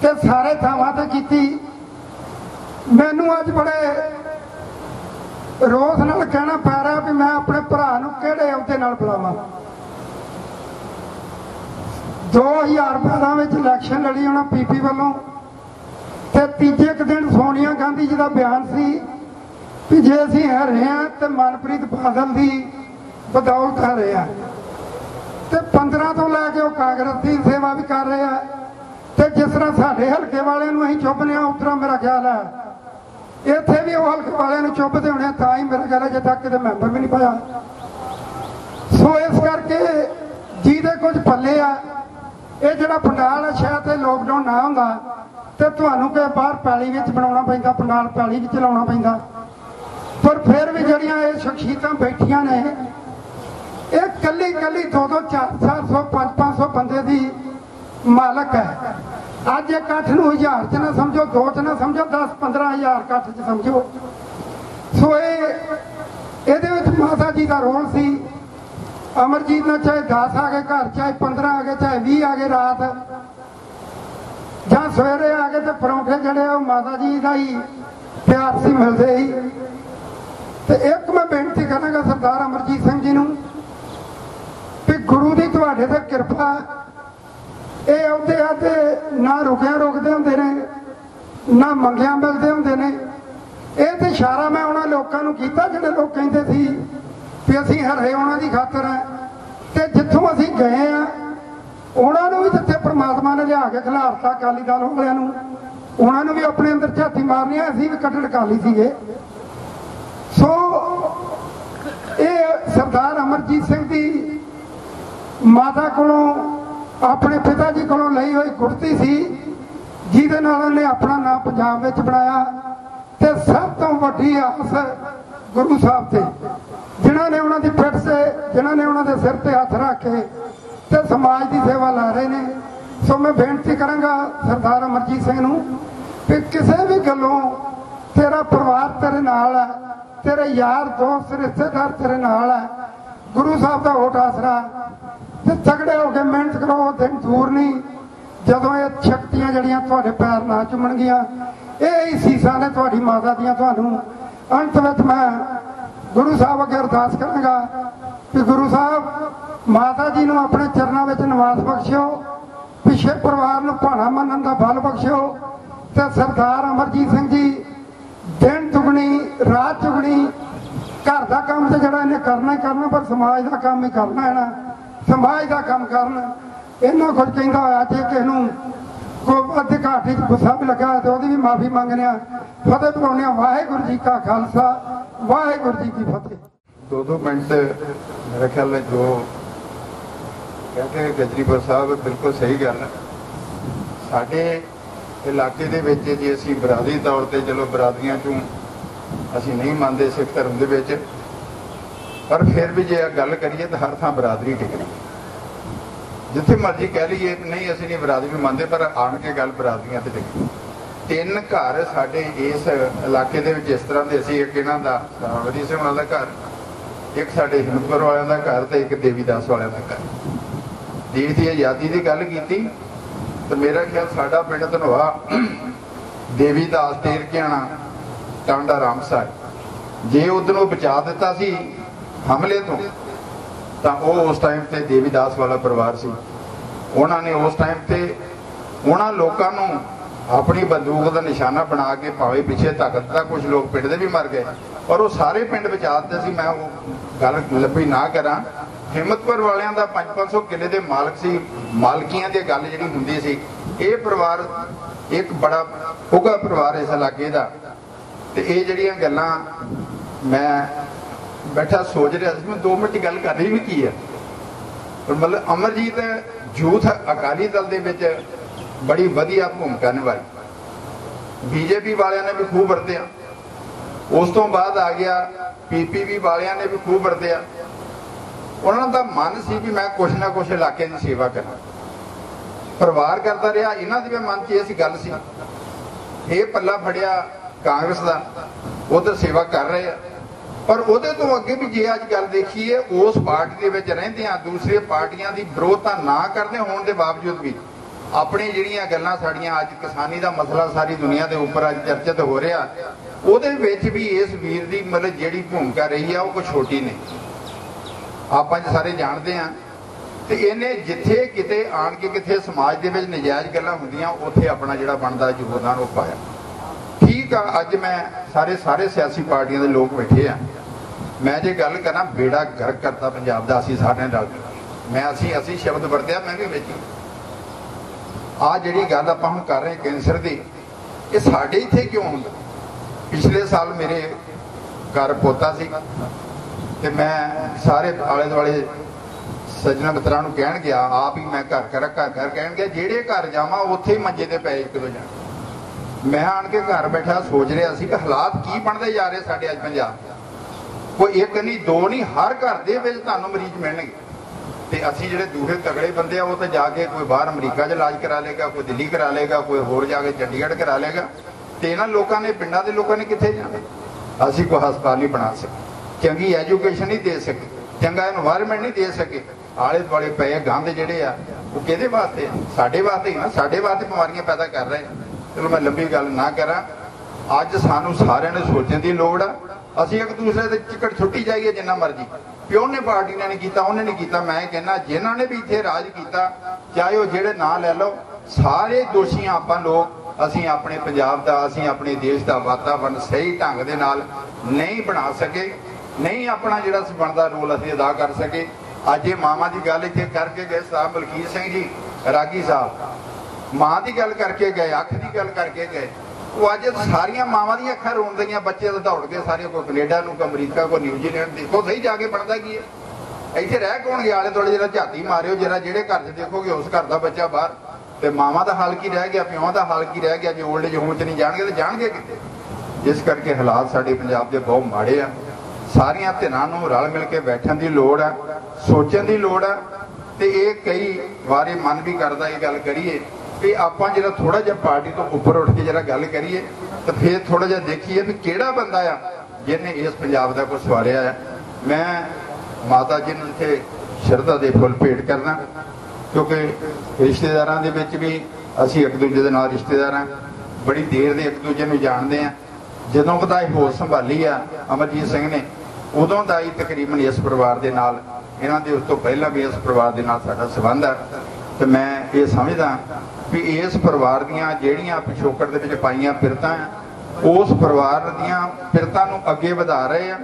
ਤੇ ਸਾਰੇ ਥਾਵਾਂ ਤੇ ਕੀਤੀ। ਮੈਨੂੰ ਅੱਜ ਬੜੇ ਰੋਸ ਨਾਲ ਕਹਿਣਾ ਪੈ ਰਿਹਾ ਵੀ ਮੈਂ ਆਪਣੇ ਭਰਾ ਨੂੰ ਕਿਹੜੇ ਅਹੁਦੇ ਨਾਲ ਬੁਲਾਵਾਂ। 2012 ਵਿੱਚ ਇਲੈਕਸ਼ਨ ਲੜੀ ਉਹਨਾਂ ਪੀਪੀ ਵੱਲੋਂ, ਤੇ ਤੀਜੇ ਕੁ ਦਿਨ ਸੋਨੀਆ ਗਾਂਧੀ ਜੀ ਦਾ ਬਿਆਨ ਸੀ ਕਿ ਜੇ ਅਸੀਂ ਹਾਰੇ ਹਾਂ ਤੇ ਮਨਪ੍ਰੀਤ ਬਾਦਲ ਦੀ ਬਦੌਲਤ ਹਾਰੇ ਹਾਂ। ਤੇ 15 ਤੋਂ ਲੈ ਕੇ ਉਹ ਕਾਂਗਰਸ ਦੀ ਸੇਵਾ ਵੀ ਕਰ ਰਹੇ ਆ। ਤੇ ਜਿਸ ਤਰ੍ਹਾਂ ਸਾਡੇ ਹਲਕੇ ਵਾਲਿਆਂ ਨੂੰ ਅਸੀਂ ਚੁੱਭਦੇ ਹਾਂ, ਉਸ ਤਰ੍ਹਾਂ ਮੇਰਾ ਖਿਆਲ ਹੈ ਇੱਥੇ ਵੀ ਉਹ ਹਲਕੇ ਵਾਲਿਆਂ ਨੂੰ ਚੁੱਭਦੇ ਹੋਣੇ, ਤਾਂ ਹੀ ਮੇਰਾ ਖਿਆਲ ਹੈ ਜੇ ਤੱਕ ਕਿਤੇ ਮੈਂਬਰ ਵੀ ਨਹੀਂ ਪਾਇਆ। ਸੋ ਇਸ ਕਰਕੇ ਜਿਹਦੇ ਕੁਝ ਪੱਲੇ ਆ, ਇਹ ਜਿਹੜਾ ਪੰਡਾਲ ਹੈ ਸ਼ਾਇਦ ਇਹ ਲੋਕਡਾਊਨ ਨਾ ਹੁੰਦਾ ਤੇ ਤੁਹਾਨੂੰ ਕਿ ਬਾਹਰ ਪੈਲੀ ਵਿੱਚ ਬਣਾਉਣਾ ਪੈਂਦਾ, ਪੰਡਾਲ ਪੈਲੀ ਵਿੱਚ ਲਾਉਣਾ ਪੈਂਦਾ। ਪਰ ਫਿਰ ਵੀ ਜਿਹੜੀਆਂ ਇਹ ਸ਼ਖਸੀਅਤਾਂ ਬੈਠੀਆਂ ਨੇ, ਇਹ ਕੱਲੀ 200, 400, 500 ਬੰਦੇ ਦੀ मालक है। अज इकट्ठ नूं 1000 च ना समझो, 2 च ना समझो, 10-15 हज़ार इकट्ठ च समझो। सो ये माता जी का रोल सी। अमरजीत ने चाहे 10 आ गए घर, चाहे 15 आ गए, चाहे 20 आ गए रात, ਜਾਂ सवेरे आ गए तो परौंठे जड़े माता जी का ही प्यार से मिलते ही। तो एक मैं बेनती करांगा सरदार अमरजीत सिंह जी नूं भी गुरु की तुहाडे ते किरपा, ये आउंदे आ ते ना रुकिया रुकते होंदे ने, ना मंगिया मिलते होंदे ने। ये तो इशारा मैं उन्होंने लोगों नूं कीता जिहड़े लोग कहंदे सी भी असीं हरे उन्हां दी खातर है, ते जित्थों असीं गए आ उन्होंने भी जिथे परमात्मा ने लिया के खिलारता अकाली दल वालियां नूं, उन्होंने भी अपने अंदर झाती मारनी, असीं भी कट्टर अकाली सीगे। सो ये सरदार अमरजीत सिंह की माता कोलों अपने पिता जी कोलों लई हुई गुरती सी, जिहदे नाल उन्हें अपना नाम पंजाब विच बनाया। ते सब तो वड्डी आस गुरु साहब से, जिन्हों ने उन्होंने पिठ से, जिन्हों ने उन्होंने सिर ते हथ रख के ते समाज की सेवा ला रहे हैं। सो मैं बेनती करांगा सरदार अमरजीत सिंह नूं कि किसी भी गलों तेरा परिवार तेरे नाल है, तेरे यार दोस्त रिश्तेदार तेरे नाल है, गुरु साहब का होठ आसरा, ते तगड़े होकर मेहनत करो। दिन दूर नहीं जदों ये शक्तियां जड़ियां तुहाडे पैर ना चुमणगियां, ये सीसा ने तुहाडी माता दियां तुहानूं। अंत विच मैं गुरु साहब अगे अरदास करांगा कि गुरु साहब माता जी नूं अपने चरणों में निवास बख्शियो, पिछे परिवार नूं भाणा मनण दा बल बख्शियो, ते सरदार अमरजीत सिंह जी दिन दुगनी रात चुगनी घर का काम तो जरा इन्हें करना ही करना, पर समाज का काम ही करना है ना, समाज का काम करना। इन्ना कुछ कहता होया जे किसी नूं कोई अद्धे घाटे गुस्सा भी लगा तो वह भी माफ़ी मंगने, फतेह बुलाने। वाहिगुरू जी का खालसा, वाहिगुरू जी की फतेह। 2 मिनट मेरे ख्याल में जो कहते गजरीपुर साहब बिल्कुल सही गल है। साडे इलाके दे विच जी असीं बरादरी तौर पर चलो बरादरियां चों असीं नहीं मानते सिख धर्म दे विच, पर फिर भी जे गल करिए तो हर थां बरादरी टिकनी, जिथे मर्जी कह लीए नहीं असीं नहीं बरादरी मानते, पर आण के गल बरादरियां ते टिकनी। 3 घर साडे इस इलाके दे विच इस तरह दे असीं, एक इन्हां दा वजी सिंह वाला घर, एक साडे हिंदुपुर वालियां दा घर ते एक देवीदास वालियां दा घर। देश की आज़ादी की गल की तो मेरा ख्याल साडा पिंड धनोआ देवीदास तेरकियाना टांडा रामसर जे उधरों बचा दिता सी हमले तो उस टाइम ते देवीदास वाला परिवार सी। उन्होंने उस टाइम ते उन्होंने लोगों अपनी बंदूक का निशाना बना के भावे पीछे धक दिता, कुछ लोग पिंड दे भी मर गए और वो सारे पिंड बचा दिते सी। मैं वो गल लंबी ना करा, हिम्मतपुर वालियां दा 500 किले दे मालक सी, मालकियां दी गल जिहड़ी हुंदी सी। ये परिवार एक बड़ा उगा परिवार इस इलाके दा, ते ये जिहड़ियां गल्लां मैं बैठा सोच रहा सी, मैं 2 मिनट गल करनी भी की है। पर मतलब अमरजीत यूथ अकाली दल दे विच बड़ी वधिया भूमिका निभाई। बीजेपी वालियां ने भी खूब वरतिया, उस तो बाद आ गया पीपीपी वालियां ने भी खूब वरतिया। उन्होंने का मन सी भी मैं कुछ ना कुछ इलाके की सेवा करा, परिवार करता रहा। इन्हों के भी मन च इस गल सी, ये पल्ला फड़िया कांग्रेस का, उधर सेवा कर रहे हैं, पर उहदे तो अगे भी जे अज गल देखीए उस पार्टी के रहिंदियां दूसरी पार्टियां की विरोधता ना करने होने के बावजूद भी अपनी जिहड़ियां गल्लां साड़ियां अज किसानी का मसला सारी दुनिया के उपर अज चर्चित हो रहा, उहदे विच भी इस वीर की मतलब जिहड़ी भूमिका रही है वो कोई छोटी नहीं। आप सारे जानते हैं तो इन्हें जिथे किते आन के किथे समाज के नजायज़ गल्लां हुंदियां उत्थे अपना जिहड़ा बनदा योगदान वो पाया। ठीक है, अज मैं सारे सियासी पार्टियां के लोग बैठे हैं, मैं जे गल करा बेड़ा गर्क करता पंजाब दा असीं सारे नाल, मैं असीं शब्द वरतिया मैं भी विच आ जिहड़ी गल आपां हुण कर रहे कैंसर दी, ये साडे इत्थे क्यों हुंदा। पिछले साल मेरे घर पोता सी ते मैं सारे आले दुआले सज्जना मित्रां नूं कहण गया, आप ही मैं घर कहण गया, जेड़े घर जावां उत्थे ही मंजे ते पै एक दो जण। मैं आण के घर बैठा सोच रहा सी कि हालात की बनते जा रहे साडे अज पंजाब, कोई एक नहीं दो नहीं, हर घर दे विच तुहानूं मरीज मिलणगे। ਤੇ ਅਸੀਂ ਜਿਹੜੇ ਦੂਸਰੇ ਤਗੜੇ ਬੰਦੇ ਆ ਉਹ ਤਾਂ ਜਾ ਕੇ ਕੋਈ ਬਾਹਰ ਅਮਰੀਕਾ 'ਚ ਇਲਾਜ ਕਰਾ ਲੇਗਾ, ਕੋਈ ਦਿੱਲੀ ਕਰਾ ਲੇਗਾ, ਕੋਈ ਹੋਰ ਜਾ ਕੇ ਚੰਡੀਗੜ੍ਹ ਕਰਾ ਲੇਗਾ। ਤੇ ਇਹਨਾਂ ਲੋਕਾਂ ਨੇ, ਪਿੰਡਾਂ ਦੇ ਲੋਕਾਂ ਨੇ ਕਿੱਥੇ ਜਾਣਾ? ਅਸੀਂ ਕੋਈ ਹਸਪਤਾਲ ਨਹੀਂ ਬਣਾ ਸਕੇ, ਚੰਗੀ ਐਜੂਕੇਸ਼ਨ ਨਹੀਂ ਦੇ ਸਕੇ, ਚੰਗਾ ਇਨਵਾਇਰਮੈਂਟ ਨਹੀਂ ਦੇ ਸਕੇ। ਆਲੇ ਦੁਆਲੇ ਪਏ ਗੰਦ ਜਿਹੜੇ ਆ ਉਹ ਕਿਹਦੇ ਵਾਸਤੇ? ਸਾਡੇ ਵਾਸਤੇ ਹੀ ਨਾ, ਸਾਡੇ ਵਾਸਤੇ ਬਿਮਾਰੀਆਂ ਪੈਦਾ ਕਰ ਰਹੇ। ਚਲੋ ਮੈਂ ਲੰਬੀ ਗੱਲ ਨਾ ਕਰਾਂ। ਅੱਜ ਸਾਨੂੰ ਸਾਰਿਆਂ ਨੇ ਸੋਚਣ ਦੀ ਲੋੜ ਆ। ਅਸੀਂ ਇੱਕ ਦੂਸਰੇ ਦੇ ਚਿੱਕੜ ਛੁੱਟੀ ਜਾਈਏ ਜਿੰਨਾ ਮਰਜ਼ੀ, ਕਿ ਉਹਨੇ ਪਾਰਟੀ ਨੇ ਨਹੀਂ ਕੀਤਾ, ਉਹਨੇ ਨਹੀਂ ਕੀਤਾ। ਮੈਂ ਕਹਿੰਦਾ ਜਿਨ੍ਹਾਂ ਨੇ ਵੀ ਇੱਥੇ ਰਾਜ ਕੀਤਾ, ਚਾਹੇ ਉਹ ਜਿਹੜੇ ਨਾਂ ਲੈ ਲਓ, ਸਾਰੇ ਦੋਸ਼ੀ ਆਪਾਂ ਲੋਕ। ਅਸੀਂ ਆਪਣੇ ਪੰਜਾਬ ਦਾ, ਅਸੀਂ ਆਪਣੇ ਦੇਸ਼ ਦਾ ਵਾਤਾਵਰਨ ਸਹੀ ਢੰਗ ਦੇ ਨਾਲ ਨਹੀਂ ਬਣਾ ਸਕੇ, ਨਹੀਂ ਆਪਣਾ ਜਿਹੜਾ ਬਣਦਾ ਰੋਲ ਅਸੀਂ ਅਦਾ ਕਰ ਸਕੇ। ਅੱਜ ਇਹ ਮਾਵਾਂ ਦੀ ਗੱਲ ਇੱਥੇ ਕਰਕੇ ਗਏ ਸਾਹਿਬ ਮਲਕੀਤ ਸਿੰਘ ਜੀ ਰਾਗੀ ਸਾਹਿਬ, ਮਾਂ ਦੀ ਗੱਲ ਕਰਕੇ ਗਏ, ਅੱਖ ਦੀ ਗੱਲ ਕਰਕੇ ਗਏ। ਉਹ ਅੱਜ ਸਾਰੀਆਂ ਮਾਵਾਂ ਦੀਆਂ ਅੱਖਾਂ ਰੋਣ ਦੀਆਂ, ਬੱਚੇ ਤਾਂ ਦੌੜ ਕੇ ਸਾਰੇ, ਕੋਈ ਕੈਨੇਡਾ ਨੂੰ, ਕੋਈ ਅਮਰੀਕਾ, ਕੋਈ ਨਿਊਜ਼ੀਲੈਂਡ। ਦੇਖੋ ਸਹੀ ਜਾ ਕੇ ਬਣਦਾ ਕੀ ਹੈ? ਇੱਥੇ ਰਹਿ ਕੌਣ ਗਿਆ? ਆਲੇ ਦੁਆਲੇ ਜਿਹੜਾ ਝਾਤੀ ਮਾਰਿਓ, ਜਿਹੜੇ ਘਰ 'ਚ ਦੇਖੋਗੇ ਉਸ ਘਰ ਦਾ ਬੱਚਾ ਬਾਹਰ। ਤੇ ਮਾਵਾਂ ਦਾ ਹਾਲ ਕੀ ਰਹਿ ਗਿਆ, ਪਿਓਾਂ ਦਾ ਹਾਲ ਕੀ ਰਹਿ ਗਿਆ? ਜੇ ਓਲਡ ਏਜ ਹੋਮ 'ਚ ਨਹੀਂ ਜਾਣਗੇ ਤਾਂ ਜਾਣਗੇ ਕਿੱਥੇ? ਜਿਸ ਕਰਕੇ ਹਾਲਾਤ ਸਾਡੇ ਪੰਜਾਬ ਦੇ ਬਹੁਤ ਮਾੜੇ ਆ। ਸਾਰੀਆਂ ਧਿਰਾਂ ਨੂੰ ਰਲ ਮਿਲ ਕੇ ਬੈਠਣ ਦੀ ਲੋੜ ਆ, ਸੋਚਣ ਦੀ ਲੋੜ ਆ। ਤੇ ਇਹ ਕਈ ਵਾਰੀ ਮਨ ਵੀ ਕਰਦਾ ਇਹ ਗੱਲ ਕਰੀਏ ਵੀ ਆਪਾਂ ਜਿਹੜਾ ਥੋੜਾ ਜਿਹਾ ਪਾਰਟੀ ਤੋਂ ਉੱਪਰ ਉੱਠ ਕੇ ਜਿਹੜਾ ਗੱਲ ਕਰੀਏ, ਤਾਂ ਫਿਰ ਥੋੜਾ ਜਿਹਾ ਦੇਖੀਏ ਵੀ ਕਿਹੜਾ ਬੰਦਾ ਆ ਜਿਹਨੇ ਇਸ ਪੰਜਾਬ ਦਾ ਕੁਝ ਸਵਾਰਿਆ ਆ। ਮੈਂ ਮਾਤਾ ਜੀ ਨੂੰ ਇੱਥੇ ਸ਼ਰਧਾ ਦੇ ਫੁੱਲ ਭੇਟ ਕਰਨਾ, ਕਿਉਂਕਿ ਰਿਸ਼ਤੇਦਾਰਾਂ ਦੇ ਵਿੱਚ ਵੀ ਅਸੀਂ ਇੱਕ ਦੂਜੇ ਦੇ ਨਾਲ ਰਿਸ਼ਤੇਦਾਰ ਹਾਂ, ਬੜੀ ਦੇਰ ਦੇ ਇੱਕ ਦੂਜੇ ਨੂੰ ਜਾਣਦੇ ਹਾਂ। ਜਦੋਂ ਦਾ ਇਹ ਹੋਸ਼ ਸੰਭਾਲੀ ਆ ਅਮਰਜੀਤ ਸਿੰਘ ਨੇ, ਉਦੋਂ ਦਾ ਹੀ ਤਕਰੀਬਨ ਇਸ ਪਰਿਵਾਰ ਦੇ ਨਾਲ, ਇਹਨਾਂ ਦੇ ਉਸ ਤੋਂ ਪਹਿਲਾਂ ਵੀ ਇਸ ਪਰਿਵਾਰ ਦੇ ਨਾਲ ਸਾਡਾ ਸੰਬੰਧ ਹੈ। ਤੇ ਮੈਂ ਇਹ ਸਮਝਦਾ ਵੀ ਇਸ ਪਰਿਵਾਰ ਦੀਆਂ ਜਿਹੜੀਆਂ ਪਿਛੋਕੜ ਦੇ ਵਿੱਚ ਪਾਈਆਂ ਪਿਰਤਾਂ, ਉਸ ਪਰਿਵਾਰ ਦੀਆਂ ਪਿਰਤਾਂ ਨੂੰ ਅੱਗੇ ਵਧਾ ਰਹੇ ਆ,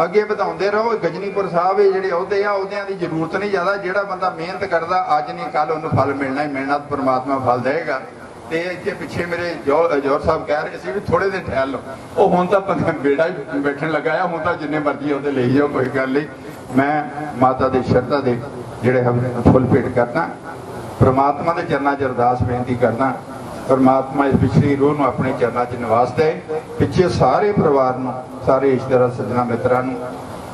ਅੱਗੇ ਵਧਾਉਂਦੇ ਰਹੋ। ਗਜਨੀਪੁਰ ਸਾਹਿਬ ਇਹ ਜਿਹੜੇ ਅਹੁਦੇ ਆ, ਅਹੁਦਿਆਂ ਦੀ ਜ਼ਰੂਰਤ ਨਹੀਂ ਜ਼ਿਆਦਾ। ਜਿਹੜਾ ਬੰਦਾ ਮਿਹਨਤ ਕਰਦਾ ਅੱਜ ਨਹੀਂ ਕੱਲ ਉਹਨੂੰ ਫਲ ਮਿਲਣਾ ਹੀ ਮਿਲਣਾ, ਪਰਮਾਤਮਾ ਫਲ ਦੇਵੇਗਾ। ਤੇ ਇੱਥੇ ਪਿੱਛੇ ਮੇਰੇ ਜੋਰ ਸਾਹਿਬ ਕਹਿ ਰਹੇ ਸੀ ਵੀ ਥੋੜੇ ਦਿਨ ਠਹਿਰ ਲਓ, ਉਹ ਹੁਣ ਤਾਂ ਬੇੜਾ ਹੀ ਬੈਠਣ ਲੱਗਾ ਆ, ਹੁਣ ਤਾਂ ਜਿੰਨੇ ਮਰਜ਼ੀ ਉਹਦੇ ਲਈ ਜਾਓ, ਕੋਈ ਗੱਲ ਨਹੀਂ। ਮੈਂ ਮਾਤਾ ਦੇ ਸ਼ਰਧਾ ਦੇ ਜਿਹੜੇ ਫੁੱਲ ਭੇਟ ਕਰਦਾ, ਪਰਮਾਤਮਾ ਦੇ ਚਰਨਾਂ 'ਚ ਅਰਦਾਸ ਬੇਨਤੀ ਕਰਦਾ, ਪਰਮਾਤਮਾ ਇਸ ਪਿਛਲੀ ਰੂਹ ਨੂੰ ਆਪਣੇ ਚਰਨਾਂ 'ਚ ਨਿਵਾਸ ਦੇ। ਪਿੱਛੇ ਸਾਰੇ ਪਰਿਵਾਰ ਨੂੰ, ਸਾਰੇ ਰਿਸ਼ਤੇਦਾਰਾਂ, ਸੱਜਣਾ ਮਿੱਤਰਾਂ ਨੂੰ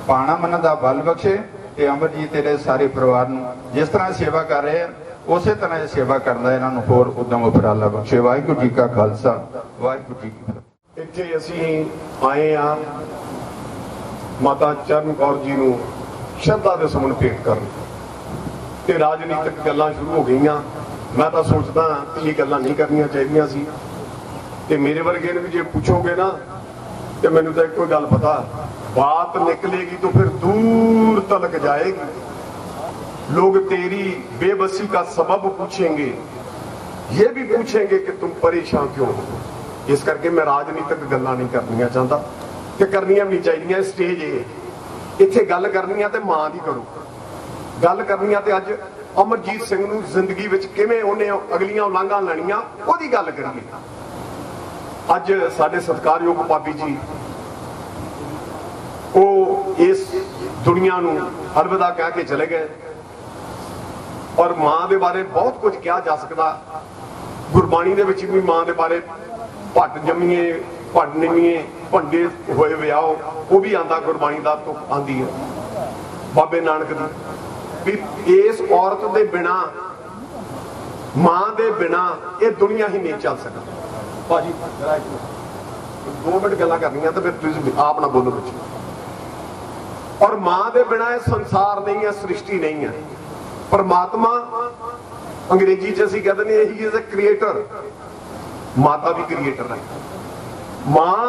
ਪਾਣਾ ਮੰਨਣ ਦਾ ਬਲ ਬਖਸ਼ੇ। ਤੇ ਅਮਰਜੀਤ ਤੇਰੇ ਸਾਰੇ ਪਰਿਵਾਰ ਨੂੰ ਜਿਸ ਤਰ੍ਹਾਂ ਸੇਵਾ ਕਰ ਰਹੇ ਆ, ਉਸੇ ਤਰ੍ਹਾਂ ਇਹ ਸੇਵਾ ਕਰਦਾ, ਇਹਨਾਂ ਨੂੰ ਹੋਰ ਉਦਮ ਉਪਰਾਲਾ ਬਖਸ਼ੇ। ਵਾਹਿਗੁਰੂ ਜੀ ਕਾ ਖਾਲਸਾ, ਵਾਹਿਗੁਰੂ ਜੀ ਕੀ ਫਤਿਹ। ਇੱਥੇ ਅਸੀਂ ਆਏ ਆ ਮਾਤਾ ਚਰਨ ਕੌਰ ਜੀ ਨੂੰ ਸ਼ਰਧਾ ਦੇ ਸੁਮਨ ਭੇਟ ਕਰਨ, ਤੇ ਰਾਜਨੀਤਿਕ ਗੱਲਾਂ ਸ਼ੁਰੂ ਹੋ ਗਈਆਂ। ਮੈਂ ਤਾਂ ਸੋਚਦਾ ਕਿ ਇਹ ਗੱਲਾਂ ਨਹੀਂ ਕਰਨੀਆਂ ਚਾਹੀਦੀਆਂ ਸੀ। ਤੇ ਮੇਰੇ ਵਰਗੇ ਨੂੰ ਵੀ ਜੇ ਪੁੱਛੋਗੇ ਨਾ, ਤੇ ਮੈਨੂੰ ਤਾਂ ਇੱਕੋ ਗੱਲ ਪਤਾ, ਬਾਤ ਨਿਕलेगी तो फिर दूर तक जाएगी। लोग तेरी बेबसी का सबब पूछेंगे, ये भी पूछेंगे कि तुम परेशान क्यों हो। इस करके मैं राजनीतिक गल्लां नहीं करनियां चाहता, ते करनियां भी चाहिए। स्टेज इत्थे गल करनी ते मां दी करो, गल करनी ते अज अमरजीत सिंह नूं जिंदगी विच किवें उहने अगलियां उलांघां लैणीਆਂ ਉਹਦੀ ਗੱਲ करिए। अज साडे सत्कारयोग पापी जी ਉਹ ਇਸ ਦੁਨੀਆ ਨੂੰ ਅਲਵਿਦਾ ਕਹਿ ਕੇ ਚਲੇ ਗਏ। ਔਰ ਮਾਂ ਦੇ ਬਾਰੇ ਬਹੁਤ ਕੁਝ ਕਿਹਾ ਜਾ ਸਕਦਾ। ਗੁਰਬਾਣੀ ਦੇ ਵਿੱਚ ਵੀ ਮਾਂ ਦੇ ਬਾਰੇ ਭੱਟ ਜੰਮੀਏ, ਭੱਟ ਨਿਮੀਏ, ਭੰਡੇ ਹੋਏ ਵਿਆਹੋ, ਉਹ ਵੀ ਆਂਦਾ ਗੁਰਬਾਣੀ ਦਾ ਤੁਕ ਆਂਦੀ ਹੈ ਬਾਬੇ ਨਾਨਕ ਦੀ, ਵੀ ਇਸ ਔਰਤ ਦੇ ਬਿਨਾ, ਮਾਂ ਦੇ ਬਿਨਾ ਇਹ ਦੁਨੀਆ ਹੀ ਨਹੀਂ ਚੱਲ ਸਕਦੀ। ਭਾਜੀ 2 ਮਿੰਟ ਗੱਲਾਂ ਕਰਨੀਆਂ ਤਾਂ ਫਿਰ ਤੁਸੀਂ ਆਪ ਨਾ ਬੋਲੋ ਵਿੱਚ। और मां दे बिना यह संसार नहीं है, सृष्टि नहीं है। परमात्मा अंग्रेजी च असीं कहते हैं ही इज ए क्रिएटर, माता भी क्रिएटर है। मां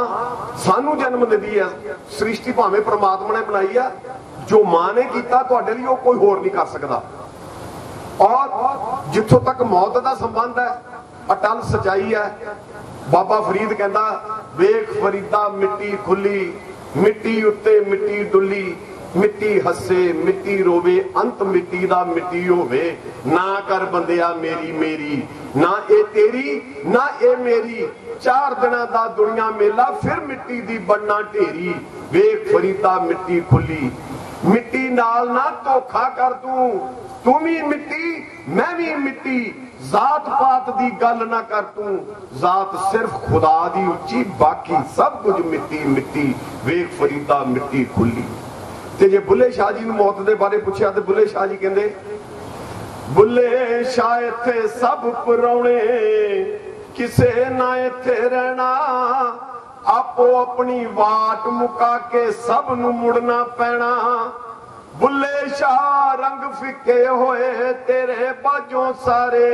सानू जन्म दिंदी है, सृष्टि भावें परमात्मा ने बनाई है, जो मां ने किया तुहाडे लई ओह कोई होर नहीं कर सकता। और जिथों तक मौत का संबंध है, अटल सच्चाई है। बाबा फरीद कहता, वेख फरीदा मिट्टी खुली, मिट्टी उत्ते मिट्टी डुली, मिट्टी हसे मिट्टी रोवे, अंत मिट्टी दा मिट्टी होवे। ना कर बंदिया मेरी मेरी, ना ए तेरी ना ए मेरी, 4 दिना दा दुनिया मेला, फिर मिट्टी दी बनना ढेरी। वेख फरीदा मिट्टी खुली, मिट्टी नाल ना धोखा कर तू भी मिट्टी मैं भी मिट्टी। जात पात दी गल ना कर तू, जात सिर्फ खुदा दी उच्ची, बाकी सब कुछ मिट्टी मिट्टी। वेख फरीदा मिट्टी खुली। ਤੇ ਜੇ ਬੁੱਲੇ ਸ਼ਾਹ ਜੀ ਨੂੰ ਮੌਤ ਦੇ ਬਾਰੇ ਪੁੱਛਿਆ ਤੇ ਬੁੱਲੇ ਸ਼ਾਹ ਜੀ ਕਹਿੰਦੇ ਬੁੱਲੇ ਸ਼ਾਹ ਇੱਥੇ ਸਭ ਪਰਾਉਣੇ ਕਿਸੇ ਨਾ ਇੱਥੇ ਰਹਿਣਾ ਆਪੋ ਆਪਣੀ ਵਾਟ ਮੁਕਾ ਕੇ ਸਭ ਨੂੰ ਮੁੜਨਾ ਪੈਣਾ ਬੁੱਲੇ ਸ਼ਾਹ ਰੰਗ ਫਿੱਕੇ ਹੋਏ ਤੇਰੇ ਬਾਝੋਂ ਸਾਰੇ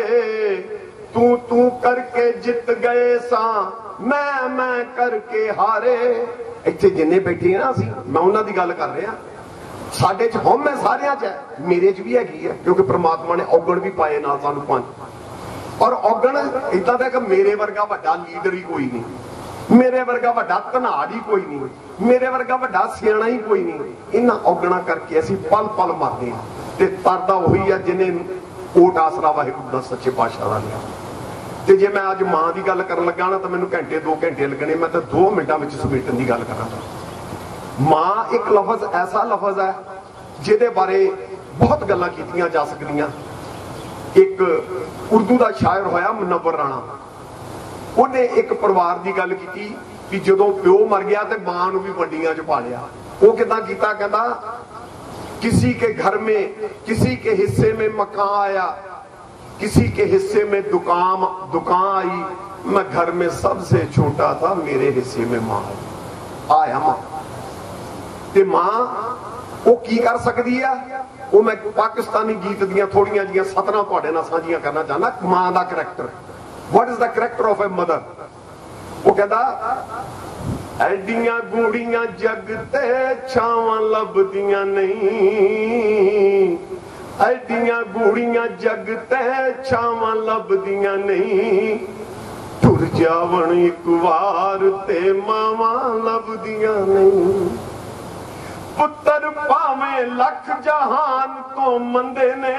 ਤੂੰ ਕਰਕੇ ਜਿੱਤ ਗਏ ਸਾਂ ਮੈਂ ਕਰਕੇ ਹਾਰੇ। ਇੱਥੇ ਜਿੰਨੇ ਬੈਠੇ ਨਾ ਅਸੀਂ ਮੈਂ ਉਹਨਾਂ ਦੀ ਗੱਲ ਕਰ ਰਿਹਾ ਸਾਡੇ ਚ ਹਉਮੈ ਸਾਰਿਆਂ ਚ ਹੈ ਮੇਰੇ ਚ ਵੀ ਹੈਗੀ ਹੈ ਕਿਉਂਕਿ ਪ੍ਰਮਾਤਮਾ ਨੇ ਔਗਣ ਵੀ ਪਾਏ ਨਾਲ ਸਾਨੂੰ 5 ਔਰ ਔਗਣ ਇਦਾਂ ਦਾ ਕਿ ਮੇਰੇ ਵਰਗਾ ਵੱਡਾ ਲੀਡਰ ਹੀ ਕੋਈ ਨਹੀਂ ਮੇਰੇ ਵਰਗਾ ਵੱਡਾ ਧਨਾੜ ਹੀ ਕੋਈ ਨਹੀਂ ਮੇਰੇ ਵਰਗਾ ਵੱਡਾ ਸਿਆਣਾ ਹੀ ਕੋਈ ਨਹੀਂ। ਇਹਨਾਂ ਔਗਣਾ ਕਰਕੇ ਅਸੀਂ ਪਲ ਪਲ ਮਰਦੇ ਹਾਂ ਤੇ ਤਰਦਾ ਉਹੀ ਆ ਜਿਹਨੇ ਓਟ ਆਸਰਾ ਵਾਹਿਗੁਰੂ ਦਾ ਸੱਚੇ ਪਾਤਸ਼ਾਹ ਦਾ ਲਿਆ। ਤੇ ਜੇ ਮੈਂ ਅੱਜ ਮਾਂ ਦੀ ਗੱਲ ਕਰਨ ਲੱਗਾ ਨਾ ਤਾਂ ਮੈਨੂੰ ਘੰਟੇ 2 ਘੰਟੇ ਲੱਗਣੇ ਮੈਂ ਤਾਂ 2 ਮਿੰਟਾਂ ਵਿੱਚ ਸਮੇਟਣ ਦੀ ਗੱਲ ਕਰਾਂਗਾ। ਮਾਂ ਇੱਕ ਲਫ਼ਜ਼ ਐਸਾ ਲਫ਼ਜ਼ ਹੈ ਜਿਹਦੇ ਬਾਰੇ ਬਹੁਤ ਗੱਲਾਂ ਕੀਤੀਆਂ ਜਾ ਸਕਦੀਆਂ। ਇੱਕ ਉਰਦੂ ਦਾ ਸ਼ਾਇਰ ਹੋਇਆ ਮੁਨੱਵਰ ਰਾਣਾ ਉਹਨੇ ਇੱਕ ਪਰਿਵਾਰ ਦੀ ਗੱਲ ਕੀਤੀ ਕਿ ਜਦੋਂ ਪਿਓ ਮਰ ਗਿਆ ਤੇ ਮਾਂ ਨੂੰ ਵੀ ਵੰਡੀਆਂ 'ਚ ਪਾ ਲਿਆ। ਉਹ ਕਿੱਦਾਂ ਕੀਤਾ ਕਹਿੰਦਾ किसी के घर में किसी के हिस्से में मकान आया किसी के हिस्से में दुकान आई मैं घर में सबसे छोटा था मेरे हिस्से में मां आया मां ते मां वो की कर सकती है वो मैं पाकिस्तानी गीत दियां थोड़ियां जियां सतरां तुहाडे नाल साझियां करना चाहना। मां दा character what is the character of a mother. वो कहता ਐਡੀਆਂ ਗੂੜੀਆਂ ਜਗ ਤੇ ਛਾਵਾਂ ਲੱਭਦੀਆਂ ਨਹੀਂ ਐਡੀਆਂ ਗੂੜੀਆਂ ਜਗ ਤੇ ਛਾਵਾਂ ਲੱਭਦੀਆਂ ਨਹੀਂ ਟੁਰ ਜਾਵਣ ਇੱਕ ਵਾਰ ਤੇ ਮਾਵਾਂ ਲੱਭਦੀਆਂ ਨਹੀਂ। ਪੁੱਤਰ ਭਾਵੇਂ ਲੱਖ ਜਹਾਨ ਤੋਂ ਮੰਦੇ ਨੇ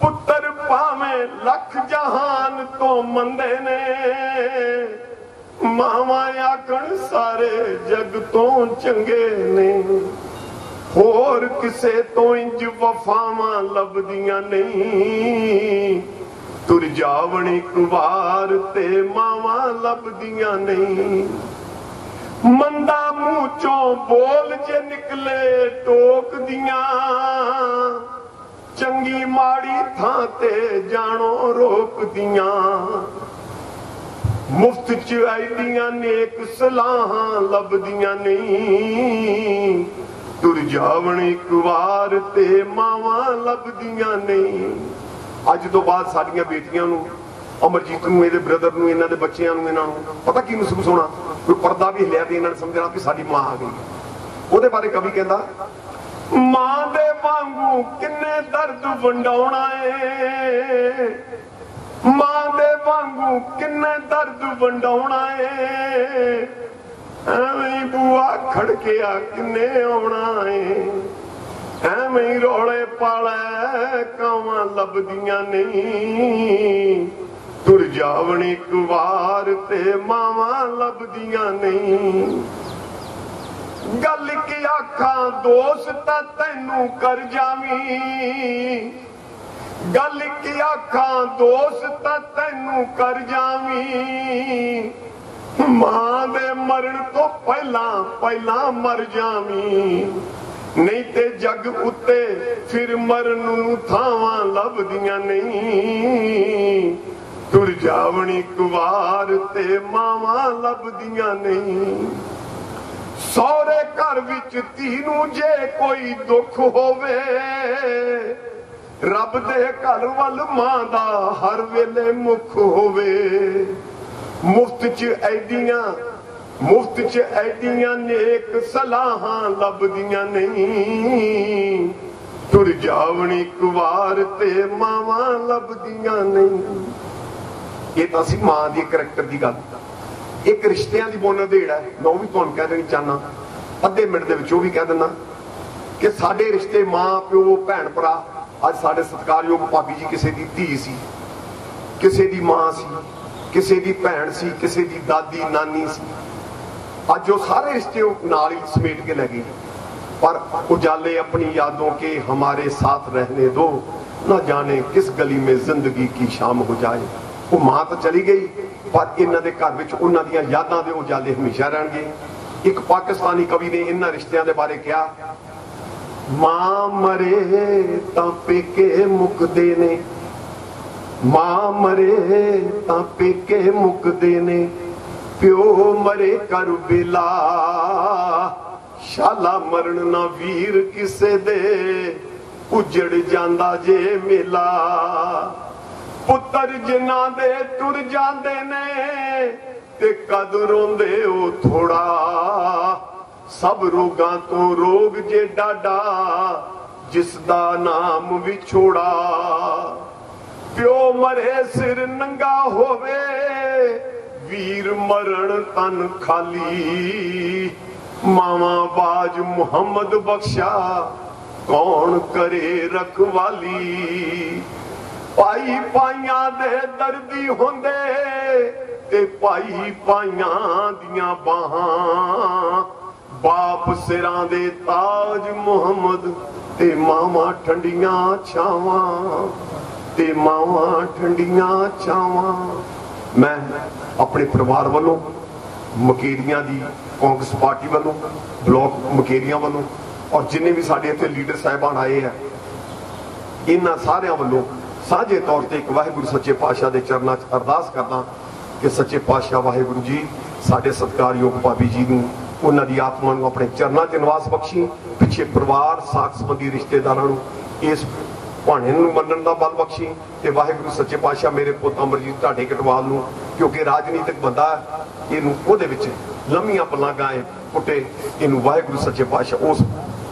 ਪੁੱਤਰ ਭਾਵੇਂ ਲੱਖ ਜਹਾਨ ਤੋਂ ਮੰਦੇ ਨੇ ਮਾਵਾਂ ਆਖਣ ਸਾਰੇ ਜਗ ਤੋਂ ਚੰਗੇ ਨੇ ਹੋਰ ਕਿਸੇ ਤੋਂ ਇੰਜ ਵਫਾਵਾਂ ਲੱਭਦੀਆਂ ਨਹੀਂ ਤੁਰ ਜਾਵਣ ਇੱਕ ਵਾਰ ਤੇ ਮਾਵਾਂ ਲੱਭਦੀਆਂ ਨਹੀਂ। ਮੰਦਾ ਮੂੰਹ ਚੋਂ ਬੋਲ ਜੇ ਨਿਕਲੇ ਟੋਕਦੀਆਂ ਚੰਗੀ ਮਾੜੀ ਥਾਂ ਤੇ ਜਾਣੋ ਰੋਕਦੀਆਂ ਮੁਫਤ ਚ ਆਈਆਂ ਨੇਕ ਸਲਾਹਾਂ ਲੱਭਦੀਆਂ ਨਹੀਂ ਤੁਰ ਜਾਵਣ ਇੱਕ ਵਾਰ ਤੇ ਮਾਵਾਂ ਲੱਭਦੀਆਂ ਨਹੀਂ। ਅੱਜ ਤੋਂ ਬਾਅਦ ਸਾਡੀਆਂ ਬੇਟੀਆਂ ਨੂੰ ਅਮਰਜੀਤ ਨੂੰ ਇਹਦੇ ਬ੍ਰਦਰ ਨੂੰ ਇਹਨਾਂ ਦੇ ਬੱਚਿਆਂ ਨੂੰ ਇਹਨਾਂ ਨੂੰ ਪਤਾ ਕੀ ਮਹਿਸੂਸ ਹੋਣਾ ਕੋਈ ਪਰਦਾ ਵੀ ਹਿਲਿਆ ਤੇ ਇਹਨਾਂ ਨੇ ਸਮਝਣਾ ਕਿ ਸਾਡੀ ਮਾਂ ਆ ਗਈ। ਉਹਦੇ ਬਾਰੇ ਕਵੀ ਕਹਿੰਦਾ ਮਾਂ ਦੇ ਵਾਂਗੂ ਕਿੰਨੇ ਦਰਦ ਵੰਡਾਉਣਾ ਏ ਮਾਂ ਦੇ ਵਾਂਗੂ ਕਿੰਨੇ ਦਰਦ ਵੰਡਾਉਣਾ ਏ ਐਵੇਂ ਬੂਆ ਖੜਕਿਆ ਕਿੰਨੇ ਆਉਣਾ ਏ ਐਵੇਂ ਰੋਲੇ ਪਾਲੇ ਕਾਵਾਂ ਲੱਭਦੀਆਂ ਨਹੀਂ ਤੁਰ ਜਾਵਣ ਇੱਕ ਵਾਰ ਤੇ ਮਾਵਾਂ ਲੱਭਦੀਆਂ ਨਹੀਂ। ਗੱਲ ਕੀ ਆਖਾਂ ਦੋਸਤ ਤੈਨੂੰ ਕਰ ਜਾਵੀਂ ਗੱਲ ਕੀ ਆਖਾਂ ਦੋਸਤ ਤੈਨੂੰ ਕਰ ਜਾਵੀਂ ਮਾਂ ਦੇ ਮਰਨ ਤੋਂ ਪਹਿਲਾਂ ਮਰ ਜਾਵੀਂ ਨਹੀਂ ਤੇ ਜੱਗ ਉੱਤੇ ਫਿਰ ਮਰਨ ਨੂੰ ਥਾਵਾਂ ਲੱਭਦੀਆਂ ਨਹੀਂ ਤੁਰ ਜਾਵਣ ਇੱਕ ਵਾਰ ਤੇ ਮਾਵਾਂ ਲੱਭਦੀਆਂ ਨਹੀਂ। ਸਹੁਰੇ ਘਰ ਵਿੱਚ ਧੀ ਨੂੰ ਜੇ ਕੋਈ ਦੁੱਖ ਹੋਵੇ ਰੱਬ ਦੇ ਘਰ ਵੱਲ ਮਾਂ ਦਾ ਹਰ ਵੇਲੇ ਮੁਖ ਹੋਵੇ ਮੁਫਤ ਚ ਐਡੀਆਂ ਨੇਕ ਸਲਾਹਾਂ ਲੱਭਦੀਆਂ ਨਹੀਂ ਤੁਰ ਜਾਵਣ ਇੱਕ ਵਾਰ ਤੇ ਮਾਵਾਂ ਲੱਭਦੀਆਂ ਨਹੀਂ। ਇਹ ਤਾਂ ਸੀ ਮਾਂ ਦੀ ਕਰੈਕਟਰ ਦੀ ਗੱਲ। ਇੱਕ ਰਿਸ਼ਤਿਆਂ ਦੀ ਬੋਨ ਅਧੇੜਾ ਮੈਂ ਉਹ ਵੀ ਤੁਹਾਨੂੰ ਕਹਿ ਦੇਣੀ ਚਾਹਨਾ ਅੱਧੇ ਮਿੰਟ ਦੇ ਵਿੱਚ ਉਹ ਵੀ ਕਹਿ ਦਿੰਦਾ ਕਿ ਸਾਡੇ ਰਿਸ਼ਤੇ ਮਾਂ ਪਿਓ ਭੈਣ ਭਰਾ ਅੱਜ ਸਾਡੇ ਸਤਿਕਾਰਯੋਗ ਭਾਬੀ ਜੀ ਕਿਸੇ ਦੀ ਧੀ ਸੀ ਕਿਸੇ ਦੀ ਮਾਂ ਸੀ ਕਿਸੇ ਦੀ ਭੈਣ ਸੀ ਕਿਸੇ ਦੀ ਦਾਦੀ ਨਾਨੀ ਸੀ ਅੱਜ ਉਹ ਸਾਰੇ ਰਿਸ਼ਤੇ ਨਾਲ ਹੀ ਸਮੇਟ ਕੇ ਲੈ ਗਏ पर उजाले अपनी यादों के हमारे साथ रहने दो न जाने किस गली में जिंदगी की शाम हो जाए। वो मां तो चली गई पर इन्हां दे घर विच उन्हां दीयां यादां दे उजाले हमेशा रहणगे। एक पाकिस्तानी कवि ने इन्हां रिश्तियां दे बारे कहा, मां मरे तां पेके मुकदे ने, मां मरे तां पेके मुकदे ने, प्यो मरे कर बेला, शाला मरण ना वीर किसे दे, उजड़ जांदा जे मेला, पुत्र जिन्हां दे तुर जांदे ने ते कद रोंदे ओ थोड़ा, सब रोगां तो रोग जे डाडा, जिसदा नाम विछोड़ा, प्यो मरे सिर नंगा होवे, वीर मरण तन खाली, मावा बाज मुहम्मद बख्शा, कौन करे रखवाली, पाई पाइयां दे दर्दी होंदे ते पाई पाइयां दियां बाहां, बाप सिरां दे ताज मुहम्मद ते मावा ठंडियां छावां, ते मावा ठंडियां छावां। मैं अपने परिवार वालों, मकेरियां दी कांग्रेस पार्टी वालों, ब्लॉक मकेरियां वालों और जिन्ने भी साडे इत्थे लीडर साहिबान आए हैं, इन्हां सारियां वालों साझे तौर पर एक वाहिगुरू सच्चे पातशाह के चरणों च अरदास करना कि सच्चे पातशाह वाहिगुरू जी साडे सत्कारयोग भाभी जी नूं, उन्हां दी आत्मा नूं अपने चरणों च निवास बख्शी, पिछे परिवार साथ संबंधी रिश्तेदारां नूं इस भाणे नूं मनण दा बल बख्शी, ते वाहिगुरू सच्चे पातशाह मेरे पुੱਤ अमरजीत ढाਡੇ कटवाल नूं, क्योंकि राजनीतिक बंदा इहनूं ओहदे विच लम्मीआं पल्लां गाए पुट्टे, इहनूं वाहिगुरू सच्चे पातशाह उस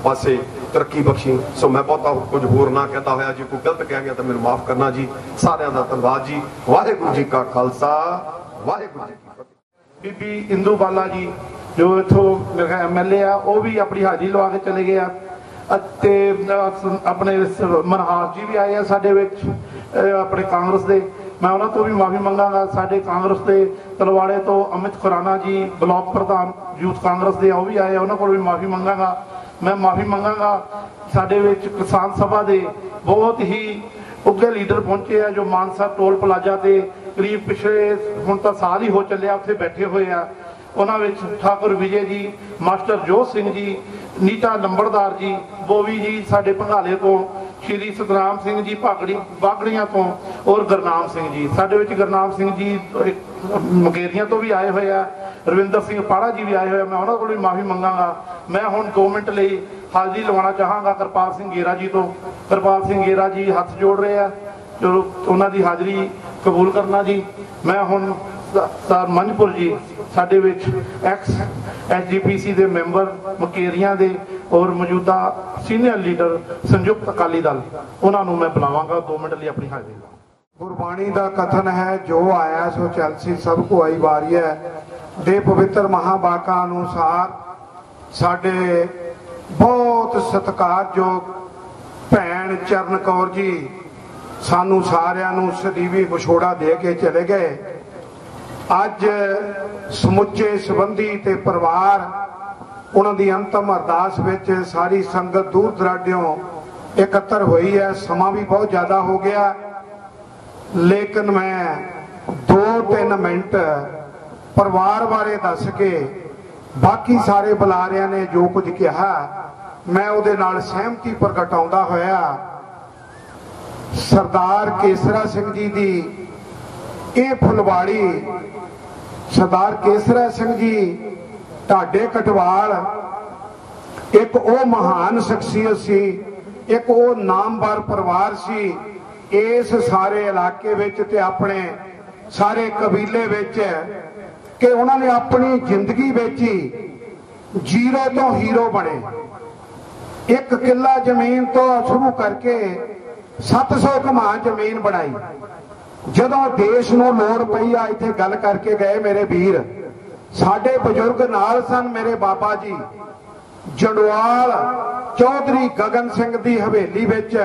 पासे तरक्की बख्शी। सो मैं बहुता कुछ होर ना कहता होया, जो कोई गलत कह गया तो मैनूं माफ करना जी। सारिआं दा धन्नवाद जी। वाहिगुरू जी का खालसा, वाहिगुरू जी की फतेह। बीबी इंदू बाला जी जो इथों MLA आ, वो भी अपनी हाजिरी लवा के चले गए। अपने मनहास जी भी आए हैं साडे विच अपने कांग्रेस दे, मैं उन्होंने तो भी माफ़ी मंगांगा। साडे कांग्रेस के तलवाड़े तो अमित खुराना जी ब्लॉक प्रधान यूथ कांग्रेस के, वो भी आए, उन्होंने को भी माफ़ी मंगांगा। मैं माफ़ी मंगांगा साडे विच किसान सभा के बहुत ही उगे लीडर पहुंचे हैं, जो मानसा टोल प्लाजा से करीब पिछले हुण तां साल ही हो चलिया उत्थे बैठे हुए हैं। उन्होंने ठाकुर विजय जी, मास्टर जोत सिंह जी, नीता लंबड़दार जी, बोवी जी साडे भंगाले तो, श्री सतराम सिंह जी भागड़ी बागड़ियां तो, और गुरनाम सिंह जी साडे विच गुरनाम सिंह जी मकेरियां तो भी आए हुए हैं, रविंदर सिंह पाड़ा जी भी आए हुए हैं। मैं उन्होंने को भी माफ़ी मंगांगा। मैं हुण 2 मिनट लिए हाजिरी लवाना चाहांगा कृपाल सिंह गेरा जी तो। कृपाल सिंह गेरा जी हथ जोड़ रहे हैं, चलो उन्हों की हाजिरी कबूल करना जी। मैं हुण सर मंझपुर जी साडे विच एक्स SGPC के मैंबर मकेरियां दे और मौजूदा सीनियर लीडर संयुक्त अकाली दल, उन्होंने मैं बुलावांगा 2 मिनट लिए अपनी हाजिरी। गुरबाणी का कथन है, जो आया सो चलसी सब को आई वारी है। दे पवित्र महावाका अनुसार साडे बहुत सत्कारयोग भैन चरण कौर जी सानू सारियां नू सदीवी विछोड़ा दे के चले गए। अज समुचे संबंधी ते परिवार उन्हां दी अंतिम अरदास विच सारी संगत दूर दराडियों एकत्र हुई है। समा भी बहुत ज़्यादा हो गया, लेकिन मैं 2-3 मिनट परिवार बारे दस के बाकी सारे बुलारियां ने जो कुछ कहा मैं उहदे नाल सहमति प्रगटाउंदा होया सरदार केसरा सिंह जी दी ये फुलवाड़ी, सरदार केसरा सिंह जी ढाडे कटवाल एक वो महान शख्सियत सी, एक वो नामवर परिवार सी इस सारे इलाके विच ते अपने सारे कबीले विच कि उन्होंने अपनी जिंदगी विच ही जीरो तो हीरो बने। एक किला जमीन तो शुरू करके 700 कमा जमीन बनाई। जदों देश नूं लोड़ पई आ इत्थे गल करके गए मेरे वीर, साडे बजुर्ग नाल सन। मेरे बाबा जी जंडवाल चौधरी गगन सिंह दी हवेली विच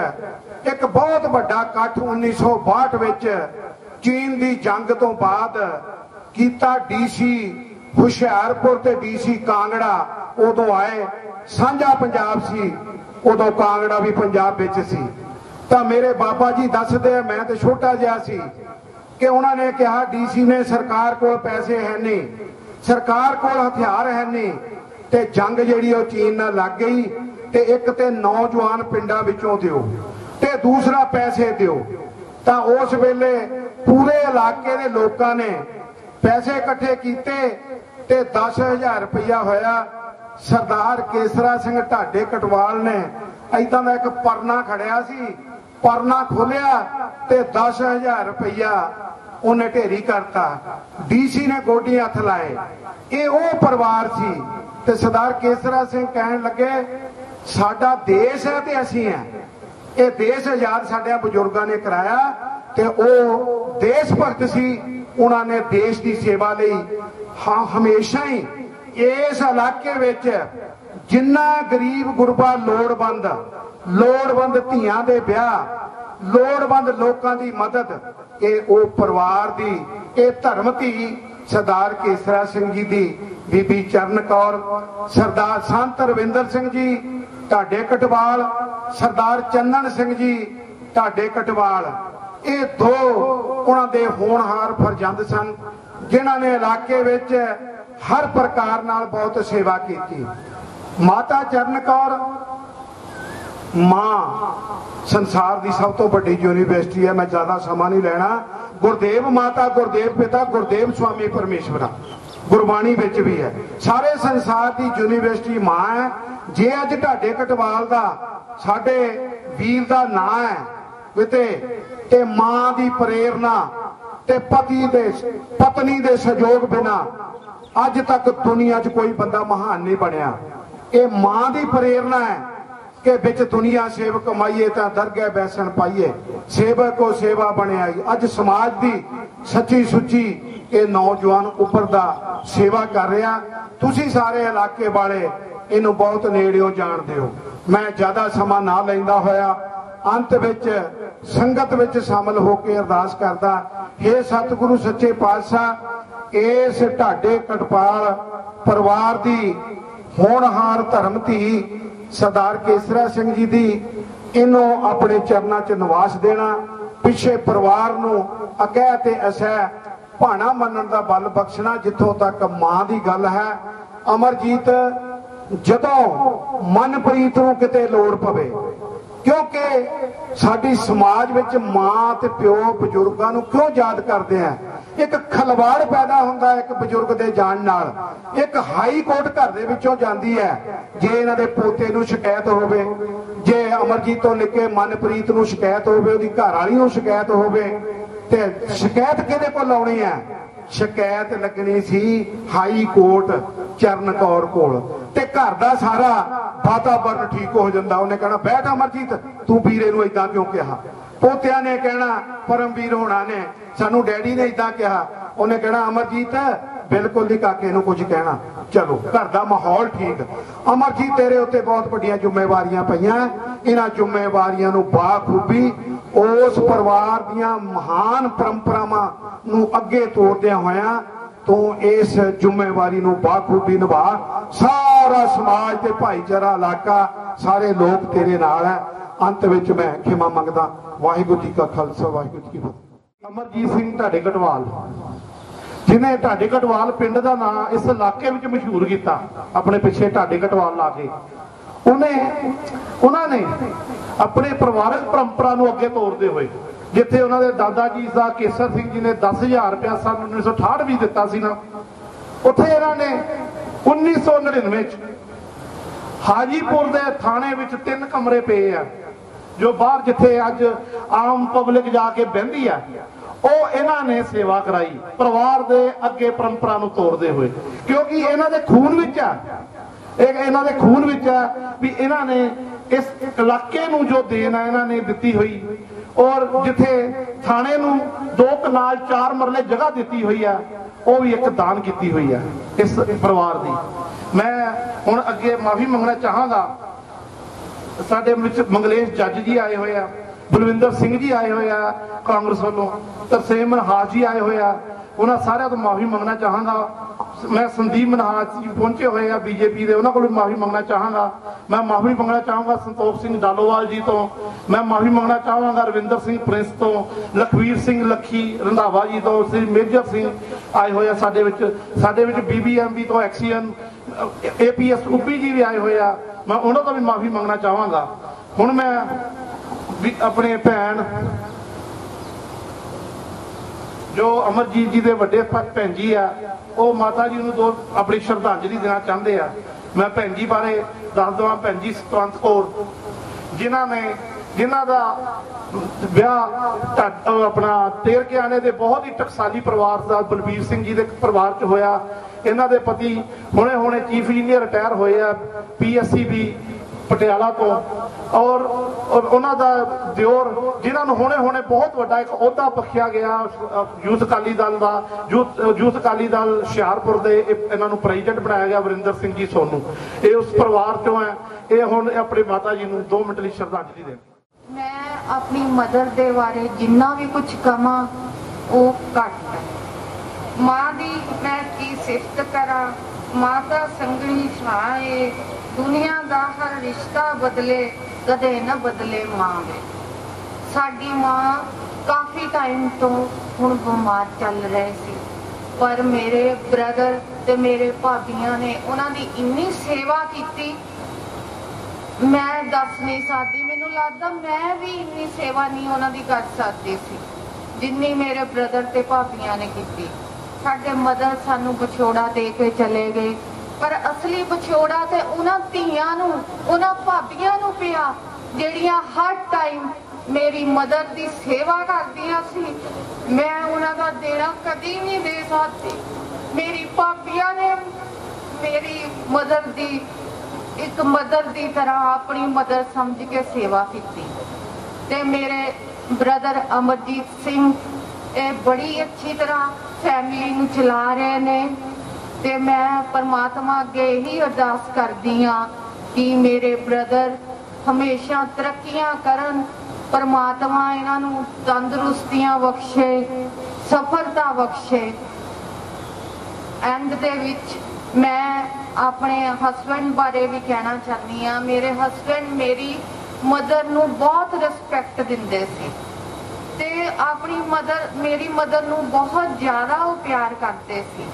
एक बहुत बड़ा इकट्ठ 1962 विच चीन दी जंग तो बाद कीता। DC हुशियारपुर ते DC कांगड़ा उदों आए, सांझा पंजाब सी, उदों कांगड़ा भी पंजाब विच सी। तो मेरे बाबा जी दसदे, मैं तो छोटा जिहा सी कि उन्होंने कहा DC ने सरकार को पैसे है नहीं, सरकार कोल हथियार है नहीं ते जंग जिहड़ी ओह चीन नाल लग गई ते एक ते नौजवान पिंडां विचों दिओ ते दूसरा पैसे दिओ तां उस वेले पूरे इलाके दे लोकां ने पैसे इकट्ठे कीते ते 10,000 रुपया होया। सरदार केसरा सिंह ढाडे कटवाल ने इदां दा एक परना खड़िया सी, परना खोलिया ते 10,000 रुपया उन्हें ढेरी करता। डीसी ने गोडी हथ लाए। ये वो परिवार सी ते सरदार केसरा सिंह कहन लगे साडा देश है ते असीं हैं, ये देश आजाद साडे बजुर्गां ने कराया ते वो देश भगत सी। उन्होंने देश की सेवा लई हाँ हमेशा ही इस इलाके विच जिन्ना गरीब गुरबा लोड़वंद धीआं दे ब्याह लोड़वंद लोकां दी मदद ये ओ परिवार दी ये धर्म धी सरदार केसरा सिंह जी दी बीबी चरण कौर सरदार संत रविंदर सिंह जी ढाडे कटवाल सरदार चंदन सिंह जी ढाडे कटवाल ये दो उन्हां दे होनहार फरजंद सन जिन्हां ने इलाके विच हर प्रकार नाल बहुत सेवा की। माता चरण कौर मां संसार की सब तो बड़ी यूनीवर्सिटी है, मैं ज्यादा समा नहीं लेना। गुरदेव माता गुरदेव पिता गुरदेव स्वामी परमेश्वरा गुरबाणी विच भी है। सारे संसार की यूनीवर्सिटी मां है। जे अज ढाडे कटवाल दा साडे वीर दा नां है विते ते मां दी प्रेरणा ते पत्नी दे सहयोग बिना अज तक दुनिया च कोई बंदा महान नहीं बनया। ये मां दी प्रेरणा है कि बिच दुनिया सेवक कमाइए तां दरगाह बैसन पाइए, सेवक को सेवा बने आई। अज समाज दी सच्ची सुच्ची ये नौजवान उभरदा सेवा कर रहा। तुसी सारे इलाके वाले इनू बहुत नेड़ियों जानते हो। मैं ज्यादा समा ना लैंदा होया अंत विच संगत विच शामिल होकर अरदास करदा, हे सतगुरु सच्चे पातशाह इस ढाडे कटपाल परिवार दी होनहार धर्म धी सरदार केसरा सिंह जी दी इनू अपने चरणों च निवास देना। पिछे परिवार नू अकह ते असह भाना मनन दा बल बख्शना। जिथों तक मां दी गल है अमरजीत जदों मनप्रीत नू किते लोड़ पवे, क्योंकि साडी समाज विच मां ते प्यो बजुर्गां नू क्यों याद करते हैं। एक खलवाड़ पैदा होंदा एक बजुर्ग दे जाण नाल। एक हाई कोर्ट घर दे विचों जांदी है, जे इन्हां दे पोते नू शिकायत होवे, जे अमरजीत तो लिखे मनप्रीत नू शिकायत होवे, ओदी घरवाली नू शिकायत होवे ते शिकायत किहदे कोल लाउणी है? शिकायत लगनी सी हाई कोर्ट चरण कौर कोल ते घर दा सारा वातावरण ठीक हो जाता। उन्हें कहना बैठ अमरजीत तू वीरे नू इदां क्यों कहा। पोतिया ने कहना परमवीर होना ने सानू डैडी ने इदां कहा। उन्हें कहना अमरजीत बिल्कुल नहीं काके नू कुछ कहना, चलो घर दा माहौल ठीक। अमरजीत तेरे उत्ते बहुत बड़ियां जिम्मेवारियां पईयां, इन्हां जिम्मेवारियां नू बाखूबी उस परिवार दियां महान परंपरावां नू अगे तोड़दियां होया तू इस जिम्मेवारी नू बाखूबी निभा। सारा समाज ते भाईचारा इलाका सारे लोग तेरे नाल है। अंत विच मैं खिमा मंगदा। वाहिगुरू जी का खालसा वाहिगुरू जी की फतेह। अमरजीत सिंह ढाडे कटवाल जिन्हें ढाडे कटवाल पिंड का नाम इस इलाके में मशहूर किया अपने पिछे ढाडे कटवाल ला के, उन्होंने अपने परिवारक परंपरा को अगे तोड़ते हुए जिथे उन्होंने दादा जी सा केसर सिंह जी ने 10,000 रुपया सन 1968 भी दिता सी ना, उत्थे इन्होंने 1999 हाजीपुर के थाने में 3 कमरे पे है जो बाहर जिथे अज आम पब्लिक जाके बहती है, वो इन्होंने सेवा कराई परिवार के अगे परंपरा को तोड़ते हुए। क्योंकि इन्हों के खून विच है, इन्हों के खून विच है भी इन्होंने इस इलाके नू जो देन है इन्होंने दी हुई, और जिथे थाने नू 2 कनाल 4 मरले जगह दी हुई है वो भी एक दान की हुई है इस परिवार की। मैं हुण अगे माफी मंगना चाहांगा। साडे विच मंगलेश जज जी आए हुए हैं, बलविंदर सिंह जी आए हुए हैं कांग्रेस वालों, तरसेम मनहास जी आए हुए हैं, उन्होंने सारे तो माफी मंगना चाहांगा। मैं संदीप मनहास जी पहुंचे हुए हैं बीजेपी के, उन्होंने को माफी मंगना चाहांगा। मैं माफी मंगना चाहूँगा संतोख सिंह डालोवाल जी तो, मैं माफी मंगना चाहवागा रविंदर सिंह प्रिंस तो, लखवीर सिंह लखी रंधावा जी तो, श्री मेजर सिंह आए हुए साडे विच BBMB तो एक्सीएन APS उब्बी जी भी आए हुए आ, मैं उन्होंने तो भी माफी मंगना चाहवागा। हुण मैं अपने भैन जो अमरजीत जी के वड्डे भैन जी आ, वो माता जी दो अपनी श्रद्धांजलि देना चाहते हैं। मैं भैन जी बारे दस देव, भैन जी सतवंत कौर जिन्हों का ब्याह अपना तेरके आने के बहुत ही टकसाली परिवार का बलबीर सिंह जी के परिवार च होया। इन्हों के पति हुणे चीफ इंजीनियर रिटायर होए आ PSCB पटियाला तो, और उन्हों का दिओर जिन्होंने हुणे बहुत बड़ा एक अहुदा बख्शिया गया यूथ अकाली दल का, यूथ अकाली दल हुशियारपुर के इन्हों प्रेजिडेंट बनाया गया वरिंदर सिंह जी सोनू, ये उस परिवार चों है। ये हुण अपने माता जी को 2 मिनट की श्रद्धांजलि दें। मैं अपनी मदर के बारे जिन्ना भी कुछ कमा वो घट है। माँ की मैं की सिफत करा, माता संगली छाए, दुनिया का हर रिश्ता बदले कदे न बदले माँ वे। साडी माँ काफ़ी टाइम तो हुण बीमार चल रहे सी, पर मेरे ब्रदर ते मेरे भाबियां ने उन्हां दी इन्नी सेवा की, मैं दस नहीं सकती। मैनूं लगदा मैं भी इन्नी सेवा नहीं उन्हां दी कर सकती सी जिन्नी मेरे ब्रदर ते भाबियां ने की। साडे मदर सानू विछोड़ा दे के चले गए, पर असली विछोड़ा ते उन्हां धीआं नूं उन्हां भाबियां नूं पिया जिहड़ियां हर टाइम मेरी मदर की सेवा करदियां सी। मैं उन्हां दा देना कदी नहीं दे सकती। मेरी भाबियां ने मेरी मदर दी एक मदर की तरह अपनी मदर समझ के सेवा की। ते मेरे ब्रदर अमरजीत सिंह ये बड़ी अच्छी तरह फैमिली नूं चला रहे ने, ते मैं परमात्मा अगे यही अरदास करदी हाँ कि मेरे ब्रदर हमेशा तरक्कियां करन, परमात्मा इन्हां नूं तंदुरुस्तियां बख्शे, सफलता बख्शे। एंड दे विच मैं अपने हसबैंड बारे भी कहना चाहती हाँ। मेरे हसबैंड मेरी मदर नूं बहुत रिस्पैक्ट दिंदे सी ते अपनी मेरी मदर नूं बहुत ज़्यादा वो प्यार करते सी,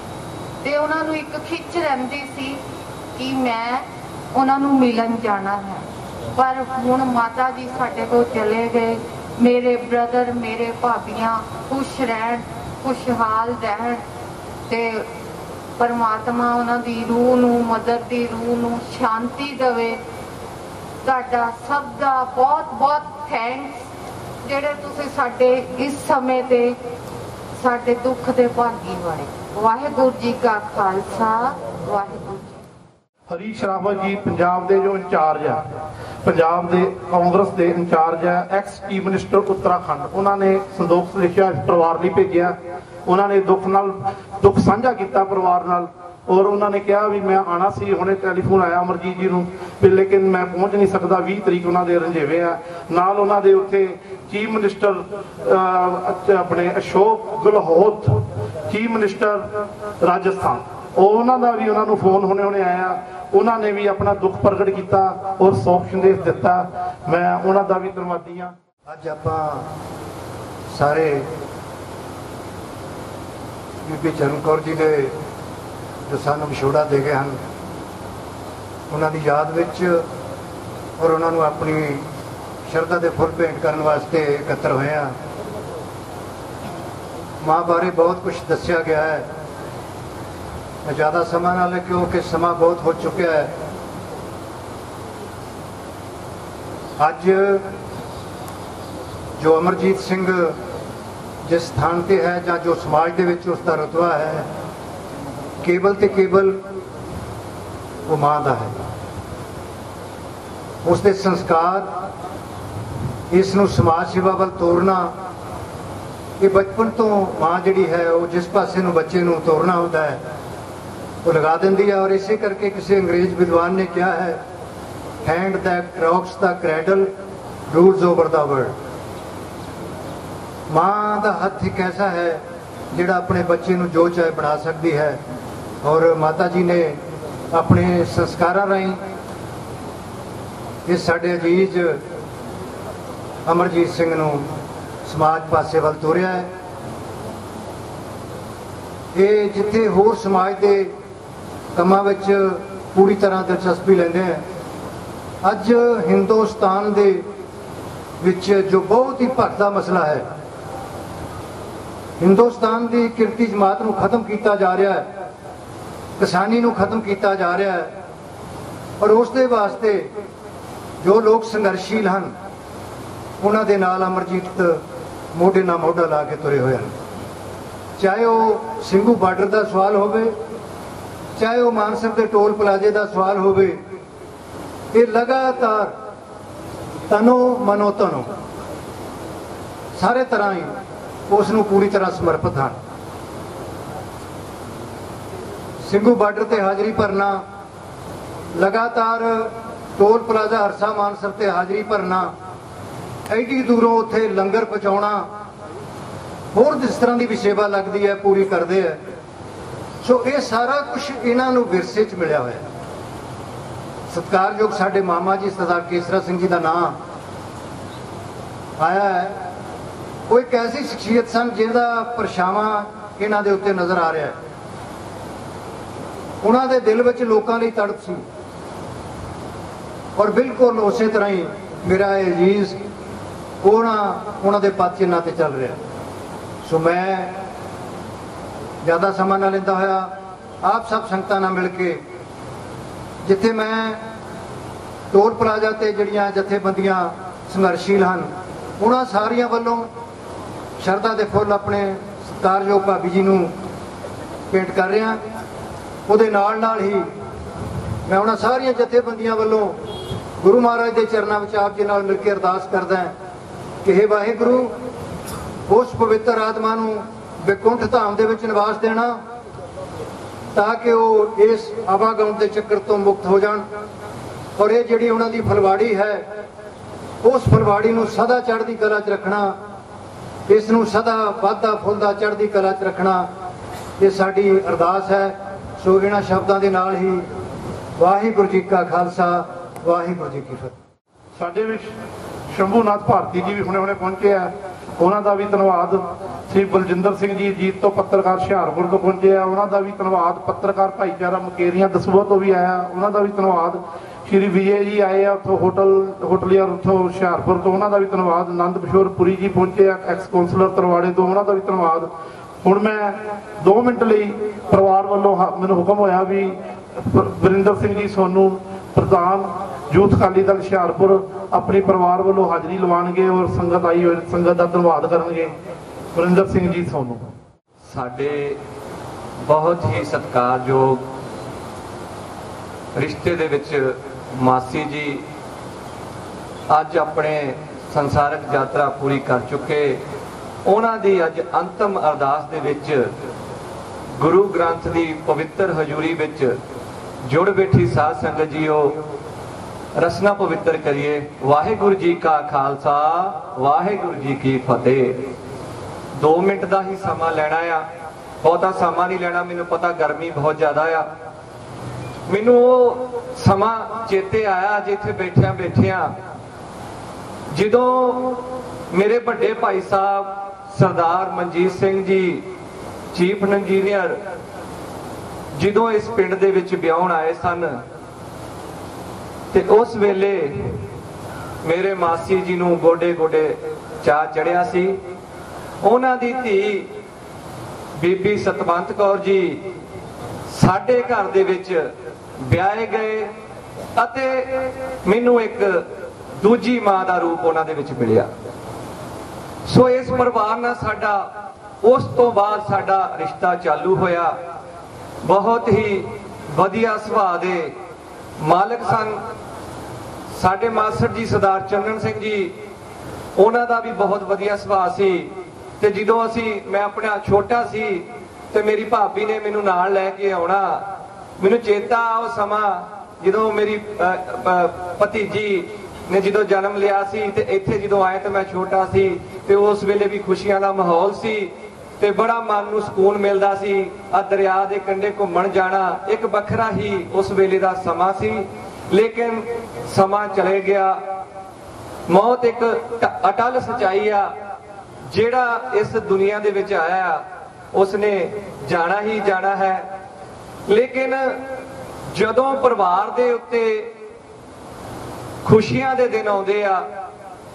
ते उन्हां नूं एक खिच रहिंदी सी कि मैं उन्हां नूं मिलन जाना है। पर हुण माता जी साडे कोल चले गए। मेरे ब्रदर मेरे भाबियां खुश रहन, खुशहाल रहन, ते परमात्मा उन्हां दी रूह नूं, मदर दी रूह नूं शांति देवे। तुहाडा सब दा बहुत बहुत थैंक्स जिहड़े तुसीं साडे इस समय ते साडे दुख दे भागी बने। वाहिगुरू जी का खालसा, वाहिगुरू जी। हरीश रावत जी पंजाब के जो इंचार्ज है, पंजाब के कांग्रेस के इंचार्ज है, एक्स चीफ मिनिस्टर उत्तराखंड, उन्होंने संदोख लिखिया परिवार नहीं भेजा। उन्होंने दुख साझा किया परिवार नाल, और उन्होंने कहा भी मैं आना सी, हुणे टैलीफोन आया अमरजीत जी को, लेकिन मैं पहुंच नहीं सकता। 20 तरीक उन्होंने रंजेवे आ नाल, उन्होंने उत्थे चीफ मिनिस्टर अपने अशोक गहलोत चीफ मिनिस्टर राजस्थान, उन्होंने भी उन्होंने फोन हुणे आया, उन्होंने भी अपना दुख प्रगट किया और शोक संदेश दिता। मैं उन्होंने भी धन्यवादी हाँ। अज आपां सारे बीबी चरण कौर जी ने जो सानू विछोड़ा दे गए हैं, उन्होंने याद विच और उन्होंने अपनी शरधा के फुल भेंट करने वास्ते एकत्र हुए हैं। माँ बारे बहुत कुछ दसिया गया है, मैं ज़्यादा समा ना ले क्योंकि समा बहुत हो चुका है। अज जो अमरजीत सिंह जिस स्थान पे है या जो समाज के विच उसका रुतबा है, केवल ते केवल वो माँ का है। उसके संस्कार इसनूं समाज सेवा वाल तोरना, ये बचपन तो माँ जिहड़ी है वो जिस पासे नूं बच्चे नूं तोरना होता है वो लगा देंदी है। और इसे करके किसी अंग्रेज विद्वान ने कहा है, hand that rocks the cradle rules over the world. माँ का हथ एक ऐसा है जिहड़ा अपने बच्चे नूं जो चाहे बना सकती है। और माता जी ने अपने संस्कारां राहीं इस साडे अजीज अमरजीत सिंह नूं समाज पासे वल तोरिया है। ये जिथे होर समाज के कामां विच पूरी तरह दिलचस्पी लेंदे हैं, अज हिंदुस्तान दे विच जो बहुत ही भखदा मसला है, हिंदुस्तान की किरती जमात नूं खत्म किया जा रहा है, किसानी नूं खत्म किया जा रहा है, और उसके वास्ते जो लोग संघर्षशील हैं उन्हां दे नाल अमरजीत मोढे नाल मोढा ला के तुरे हुए हैं। चाहे वो ਸਿੰਘੂ बार्डर का सवाल होवे, चाहे वो मानसर के टोल प्लाजे का सवाल होवे, ये लगातार तनो मनो तनो सारे तरह ही उसनूं पूरी तरह समर्पित हैं। ਸਿੰਘੂ बार्डर ते हाजरी भरना, लगातार टोल प्लाजा हरसा मानसर ते हाजरी भरना, एडी दूरों उत्थे लंगर पहुँचाना, होर जिस तरह की भी सेवा लगती है पूरी करते हैं। सो ये सारा कुछ इन्हों विरसे च मिलिया हुआ। सत्कारयोग साडे मामा जी सरदार केसरा सिंह जी का नाम आया है। वो एक ऐसी शख्सियत सन जिनका परछावां इन्हां दे उत्ते नज़र आ रहा है। उन्हां दे दिल विच लोकां लई तड़प सी, और बिल्कुल उस तरह ही मेरा अजीज उन्हां दे पद चिन्हां ते चल रहा। सो मैं ज़्यादा समा ना लेंदा होया आप सब संगतां नाल मिल के, जिथे मैं टोल प्लाजा ते जिहड़ियां जथेबंदियां संघर्षशील हैं उन्हां सारियां वल्लों शरधा दे फुੱਲ अपने सत्कारयोग भाभी जी नूं भेंट कर रहा। उहदे नाल नाल ही मैं उन्हां सारियां जथेबंदियां वल्लों गुरु महाराज के चरणों में आप जी नाल मिल के अरदास करदा कि हे वाहिगुरू उस पवित्र आत्मा नूं विकुंठ धाम दे विच निवास देना, ताकि वो इस आवागमन के चक्कर तो मुक्त हो जान, और ये जिहड़ी उन्हां दी फुलवाड़ी है उस फुलवाड़ी नूं सदा चढ़दी कला च रखना, इस नूं सदा वाधा फुलदा चढ़दी कला च रखना, ये साडी अरदास है। सो इन्हां शब्दां दे नाल ही वाहिगुरू जी का खालसा वाहिगुरू जी की फतेह। साडे विच शंभूनाथ भारती जी भी हुणे पहुंचे है, उन्हों का भी धन्यवाद। श्री बलजिंदर सिंह जी जीत तो पत्रकार हुशियारपुर तो पहुंचे है, उन्हों का भी धन्यवाद। पत्रकार भाईचारा मकेरियां दसूआ तो भी आया, उन्हों का भी धन्यवाद। श्री विजय जी आए उतो होटलियर उतो हुशियारपुर तो, उन्हों का भी धन्यवाद। आनंद किशोर पुरी जी पहुंचे है एक्स कौंसलर तरवाड़े तो, उन्हों का भी धन्यवाद। हुण मैं 2 मिनट लिए परिवार वालों मैनूं हुक्म होया भी वरिंदर सिंह जी सोनू प्रधान यूथ अकाली दल हुशियारपुर अपने परिवार वालों हाजरी लवाणगे और संगत आई हुई संगत का धन्यवाद करनगे। वरिंदर सिंह जी सोनू साडे बहुत ही सत्कारयोग रिश्ते दे विच मासी जी अज अपने संसारक यात्रा पूरी कर चुके। उन्हां दी अज अंतिम अरदास दे विच गुरु ग्रंथ दी पवित्र हजूरी विच जुड़ बैठी साध संगत जीओ रसना पवित्र करिए। वाहिगुरू जी का खालसा वाहिगुरू जी की फतेह। 2 मिनट का ही समा लेना आ, बहुता समा नहीं लेना। मैनू पता गर्मी बहुत ज्यादा आ, मैनू समा चेते आया जिथे बैठिया जदों मेरे बड़े भाई साहब सरदार मनजीत सिंह जी चीफ इंजीनियर जदों इस पिंड दे विच ब्याहण आए सन, ते उस वेले मेरे मासी जी नूं गोडे गोडे चा चढ़िया सी। उन्हां दी धी बीबी सतवंत कौर जी साडे घर दे विच ब्याहे गए, अते मैनूं एक दूजी मां दा रूप उन्हां दे विच मिलिया। सो इस परिवार नाल साडा उस तो बाद साडा रिश्ता चालू होया। बहुत ही वधिया सुभाअ दे मालक सन साडे मास्टर जी सरदार चंदन सिंह जी, उन्हां दा भी बहुत वधिया सुभाअ सी। ते जदों असी मैं अपना छोटा सी ते मेरी भाभी ने मैनूं नाल लैके आउणा, मैनूं चेता वो समा जदों मेरी भतीजी ने जदों जन्म लिया सी ते इत्थे जदों आए तो मैं छोटा सी, ते उस वेले भी खुशियां दा माहौल सी। ਤੇ ਬੜਾ ਮਨ ਨੂੰ ਸਕੂਨ ਮਿਲਦਾ ਸੀ। ਆ ਦਰਿਆ ਦੇ ਕੰਢੇ ਘੁੰਮਣ ਜਾਣਾ ਇੱਕ ਵੱਖਰਾ ਹੀ ਉਸ ਵੇਲੇ ਦਾ ਸਮਾਂ ਸੀ। ਲੇਕਿਨ ਸਮਾਂ ਚਲੇ ਗਿਆ। ਮੌਤ ਇੱਕ ਅਟਲ ਸਚਾਈ ਆ। ਜਿਹੜਾ ਇਸ ਦੁਨੀਆ ਦੇ ਵਿੱਚ ਆਇਆ ਉਸਨੇ ਜਾਣਾ ਹੀ ਜਾਣਾ ਹੈ। ਲੇਕਿਨ ਜਦੋਂ ਪਰਿਵਾਰ ਦੇ ਉੱਤੇ ਖੁਸ਼ੀਆਂ ਦੇ ਦਿਨ ਆਉਂਦੇ ਆ,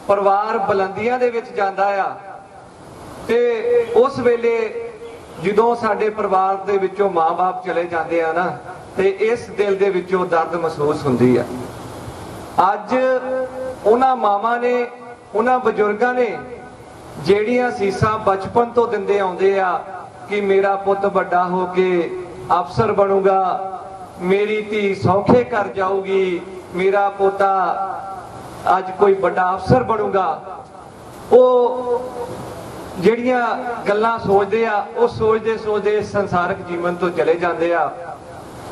ਪਰਿਵਾਰ ਬੁਲੰਦੀਆਂ ਦੇ ਵਿੱਚ ਜਾਂਦਾ ਆ, ਤੇ ਉਸ ਵੇਲੇ ਜਦੋਂ ਸਾਡੇ ਪਰਿਵਾਰ ਦੇ ਵਿੱਚੋਂ ਮਾਂ-ਬਾਪ ਚਲੇ ਜਾਂਦੇ ਆ ਨਾ, ਤੇ ਇਸ ਦਿਲ ਦੇ ਵਿੱਚੋਂ ਦਰਦ ਮਹਿਸੂਸ ਹੁੰਦੀ ਆ। ਅੱਜ ਉਹਨਾਂ ਮਾਵਾਂ ਨੇ, ਉਹਨਾਂ ਬਜ਼ੁਰਗਾਂ ਨੇ ਜਿਹੜੀਆਂ ਸੀਸਾਂ ਬਚਪਨ ਤੋਂ ਦਿੰਦੇ ਆਉਂਦੇ ਆ ਕਿ ਮੇਰਾ ਪੁੱਤ ਵੱਡਾ ਹੋ ਕੇ ਅਫਸਰ ਬਣੂਗਾ, ਮੇਰੀ ਧੀ ਸੌਖੇ ਘਰ ਜਾਊਗੀ, ਮੇਰਾ ਪੋਤਾ ਅੱਜ ਕੋਈ ਵੱਡਾ ਅਫਸਰ ਬਣੂਗਾ, ਉਹ ਜਿਹੜੀਆਂ ਗੱਲਾਂ ਸੋਚਦੇ ਆ, ਉਹ ਸੋਚਦੇ ਸੋਚਦੇ ਸੰਸਾਰਿਕ ਜੀਵਨ ਤੋਂ ਚਲੇ ਜਾਂਦੇ ਆ।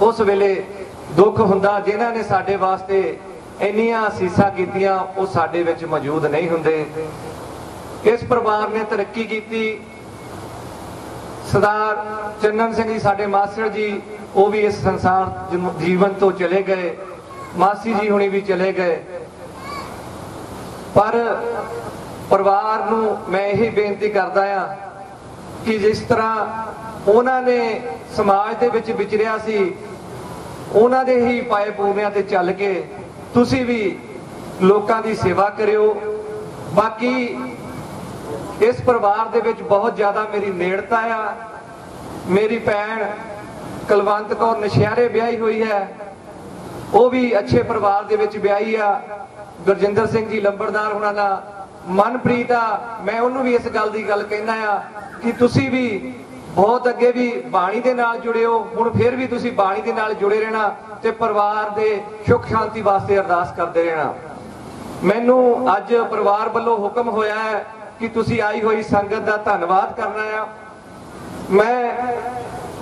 ਉਸ ਵੇਲੇ ਦੁੱਖ ਹੁੰਦਾ। ਜਿਨ੍ਹਾਂ ਨੇ ਸਾਡੇ ਵਾਸਤੇ ਇੰਨੀਆਂ ਅਸੀਸਾਂ ਕੀਤੀਆਂ ਉਹ ਸਾਡੇ ਵਿੱਚ ਮੌਜੂਦ ਨਹੀਂ ਹੁੰਦੇ। ਇਸ ਪਰਿਵਾਰ ਨੇ ਤਰੱਕੀ ਕੀਤੀ। ਸਰਦਾਰ ਚੰਨਨ ਸਿੰਘ ਜੀ ਸਾਡੇ ਮਾਸਟਰ ਜੀ, ਉਹ ਵੀ ਇਸ ਸੰਸਾਰ ਜੀਵਨ ਤੋਂ ਚਲੇ ਗਏ। ਮਾਸੀ ਜੀ ਹੁਣੀ ਵੀ ਚਲੇ ਗਏ। ਪਰ ਪਰਿਵਾਰ ਨੂੰ ਮੈਂ ਇਹੀ ਬੇਨਤੀ ਕਰਦਾ ਆ ਕਿ ਜਿਸ ਤਰ੍ਹਾਂ ਉਹਨਾਂ ਨੇ ਸਮਾਜ ਦੇ ਵਿੱਚ ਵਿਚਰਿਆ ਸੀ, ਉਹਨਾਂ ਦੇ ਹੀ ਪਾਏ ਪੂਰਿਆਂ ਤੇ ਚੱਲ ਕੇ ਤੁਸੀਂ ਵੀ ਲੋਕਾਂ ਦੀ ਸੇਵਾ ਕਰਿਓ। ਬਾਕੀ ਇਸ ਪਰਿਵਾਰ ਦੇ ਵਿੱਚ ਬਹੁਤ ਜ਼ਿਆਦਾ ਮੇਰੀ ਨੇੜਤਾ ਆ। ਮੇਰੀ ਭੈਣ ਕੁਲਵੰਤ ਕੌਰ ਨਸ਼ਹਿਰੇ ਵਿਆਹੀ ਹੋਈ ਹੈ, ਉਹ ਵੀ ਅੱਛੇ ਪਰਿਵਾਰ ਦੇ ਵਿੱਚ ਵਿਆਹੀ ਆ। ਗੁਰਜਿੰਦਰ ਸਿੰਘ ਜੀ ਲੰਬੜਦਾਰ ਹੁਣਾਂ ਦਾ ਮਨਪ੍ਰੀਤ ਆ, ਮੈਂ ਉਹਨੂੰ ਵੀ ਇਸ ਗੱਲ ਦੀ ਗੱਲ ਕਹਿਣਾ ਆ ਕਿ ਤੁਸੀਂ ਵੀ ਬਹੁਤ ਅੱਗੇ ਵੀ ਬਾਣੀ ਦੇ ਨਾਲ ਜੁੜੇ ਹੋ, ਹੁਣ ਫਿਰ ਵੀ ਤੁਸੀਂ ਬਾਣੀ ਦੇ ਨਾਲ ਜੁੜੇ ਰਹਿਣਾ ਤੇ ਪਰਿਵਾਰ ਦੇ ਸੁੱਖ ਸ਼ਾਂਤੀ ਵਾਸਤੇ ਅਰਦਾਸ ਕਰਦੇ ਰਹਿਣਾ। ਮੈਨੂੰ ਅੱਜ ਪਰਿਵਾਰ ਵੱਲੋਂ ਹੁਕਮ ਹੋਇਆ ਹੈ ਕਿ ਤੁਸੀਂ ਆਈ ਹੋਈ ਸੰਗਤ ਦਾ ਧੰਨਵਾਦ ਕਰਨਾ ਆ। ਮੈਂ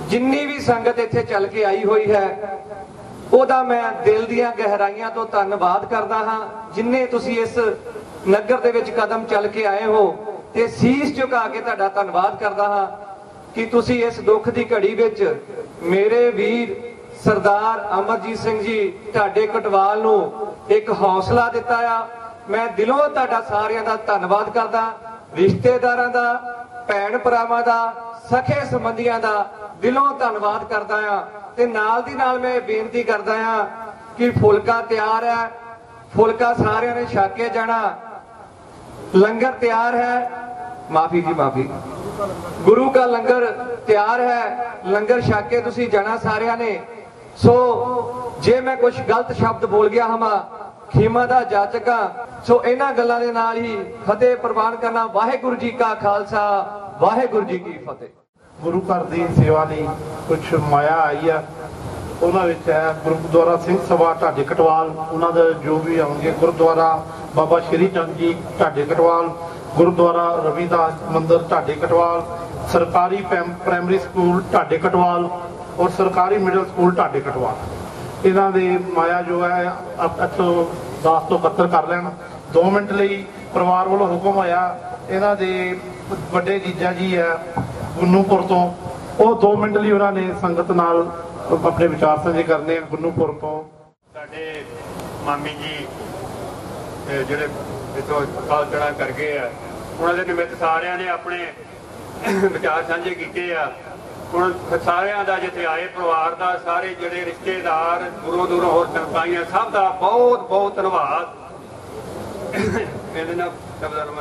ਜਿੰਨੀ ਵੀ ਸੰਗਤ ਇੱਥੇ ਚੱਲ ਕੇ ਆਈ ਹੋਈ ਹੈ ਉਹਦਾ ਮੈਂ ਦਿਲ ਦੀਆਂ ਗਹਿਰਾਈਆਂ ਤੋਂ ਧੰਨਵਾਦ ਕਰਦਾ ਹਾਂ। ਜਿੰਨੇ ਤੁਸੀਂ ਇਸ ਨਗਰ ਦੇ ਵਿੱਚ ਕਦਮ ਚੱਲ ਕੇ ਆਏ ਹੋ ਤੇ ਸੀਸ ਝੁਕਾ ਕੇ ਤੁਹਾਡਾ ਧੰਨਵਾਦ ਕਰਦਾ ਹਾਂ ਕਿ ਤੁਸੀਂ ਇਸ ਦੁੱਖ ਦੀ ਘੜੀ ਵਿੱਚ ਮੇਰੇ ਵੀਰ ਸਰਦਾਰ ਅਮਰਜੀਤ ਸਿੰਘ ਜੀ ਢਾਡੇ ਕਟਵਾਲ ਨੂੰ ਇੱਕ ਹੌਸਲਾ ਦਿੱਤਾ ਆ। ਮੈਂ ਦਿਲੋਂ ਤੁਹਾਡਾ ਸਾਰਿਆਂ ਦਾ ਧੰਨਵਾਦ ਕਰਦਾ। ਰਿਸ਼ਤੇਦਾਰਾਂ ਦਾ, ਭੈਣ ਭਰਾਵਾਂ ਦਾ, ਸਖੇ ਸੰਬੰਧੀਆਂ ਦਾ ਦਿਲੋਂ ਧੰਨਵਾਦ ਕਰਦਾ ਆ। ਤੇ ਨਾਲ ਦੀ ਨਾਲ ਮੈਂ ਬੇਨਤੀ ਕਰਦਾ ਆ ਕਿ ਫੁਲਕਾ ਤਿਆਰ ਹੈ, ਫੁਲਕਾ ਸਾਰਿਆਂ ਨੇ ਛਕ ਕੇ ਜਾਣਾ। ਲੰਗਰ ਤਿਆਰ ਹੈ, ਮਾਫੀ ਜੀ ਮਾਫੀ, ਗੁਰੂ का लंगर ਤਿਆਰ ਹੈ, ਲੰਗਰ ਛਕ ਕੇ ਤੁਸੀਂ ਜਾਣਾ ਸਾਰਿਆਂ ਨੇ। ਸੋ ਜੇ ਮੈਂ ਕੁਝ ਗਲਤ ਸ਼ਬਦ ਬੋਲ ਗਿਆ ਹਾਂ ਖਿਮਾ ਦਾ ਜਾਚਕਾਂ। ਸੋ ਇਹਨਾਂ ਗੱਲਾਂ ਦੇ ਨਾਲ ਹੀ ਫਤਿਹ ਪ੍ਰਵਾਨ ਕਰਨਾ। ਵਾਹਿਗੁਰੂ ਜੀ ਕਾ ਖਾਲਸਾ, ਵਾਹਿਗੁਰੂ ਜੀ ਕੀ ਫਤਿਹ। ਗੁਰੂ ਘਰ ਦੀ ਸੇਵਾ ਲਈ ਕੁਝ ਮਾਇਆ ਆਈ ਆ, ਉਹਨਾਂ ਵਿੱਚ ਹੈ ਗੁਰਦੁਆਰਾ ਸਿੰਘ ਸਭਾ ਢਾਡੇ ਕਟਵਾਲ, ਉਹਨਾਂ ਦਾ ਜੋ ਵੀ ਆਉਣਗੇ, ਗੁਰਦੁਆਰਾ ਬਾਬਾ ਸ਼੍ਰੀ ਚੰਦ ਜੀ ਢਾਡੇ ਕਟਵਾਲ, ਗੁਰਦੁਆਰਾ ਰਵਿਦਾਸ ਮੰਦਿਰ ਢਾਡੇ ਕਟਵਾਲ, ਸਰਕਾਰੀ ਪ੍ਰਾਇਮਰੀ ਸਕੂਲ ਢਾਡੇ ਕਟਵਾਲ ਔਰ ਸਰਕਾਰੀ ਮਿਡਲ ਸਕੂਲ ਢਾਡੇ ਕਟਵਾਲ। ਇਹਨਾਂ ਦੇ ਮਾਇਆ ਜੋ ਹੈ ਇੱਥੋਂ 10 ਤੋਂ 71 ਕਰ ਲੈਣ। 2 ਮਿੰਟ ਲਈ ਪਰਿਵਾਰ ਵੱਲੋਂ ਹੁਕਮ ਆਇਆ। ਇਹਨਾਂ ਦੇ ਵੱਡੇ ਜੀਜਾ ਜੀ ਹੈ ਗੁੰਨੂਪੁਰ ਤੋਂ, ਉਹ 2 ਮਿੰਟ ਲਈ ਉਹਨਾਂ ਨੇ ਸੰਗਤ ਨਾਲ ਆਪਣੇ ਵਿਚਾਰ ਸਾਂਝੇ ਕਰਨੇ। ਗੁੰਨੂਪੁਰ ਤੋਂ ਸਾਡੇ ਮਾਮੀ ਜੀ ਜਿਹੜੇ ਇੱਥੋਂ ਕਾਲ ਚੜਾ ਕਰ ਗਏ ਆ, ਉਹਨਾਂ ਦੇ ਨਿਮਿਤ ਸਾਰਿਆਂ ਨੇ ਆਪਣੇ ਵਿਚਾਰ ਸਾਂਝੇ ਕੀਤੇ ਆ। ਹੁਣ ਸਾਰਿਆਂ ਦਾ ਜਿੱਥੇ ਆਏ ਪਰਿਵਾਰ ਦਾ, ਸਾਰੇ ਜਿਹੜੇ ਰਿਸ਼ਤੇਦਾਰ ਦੂਰੋਂ ਦੂਰੋਂ ਹੋਰ ਸੰਗਤਾਂ ਸਭ ਦਾ ਬਹੁਤ ਬਹੁਤ ਧੰਨਵਾਦ। ਇਹਦੇ ਨਾਲ ਸ਼ਬਦਾਂ ਨੂੰ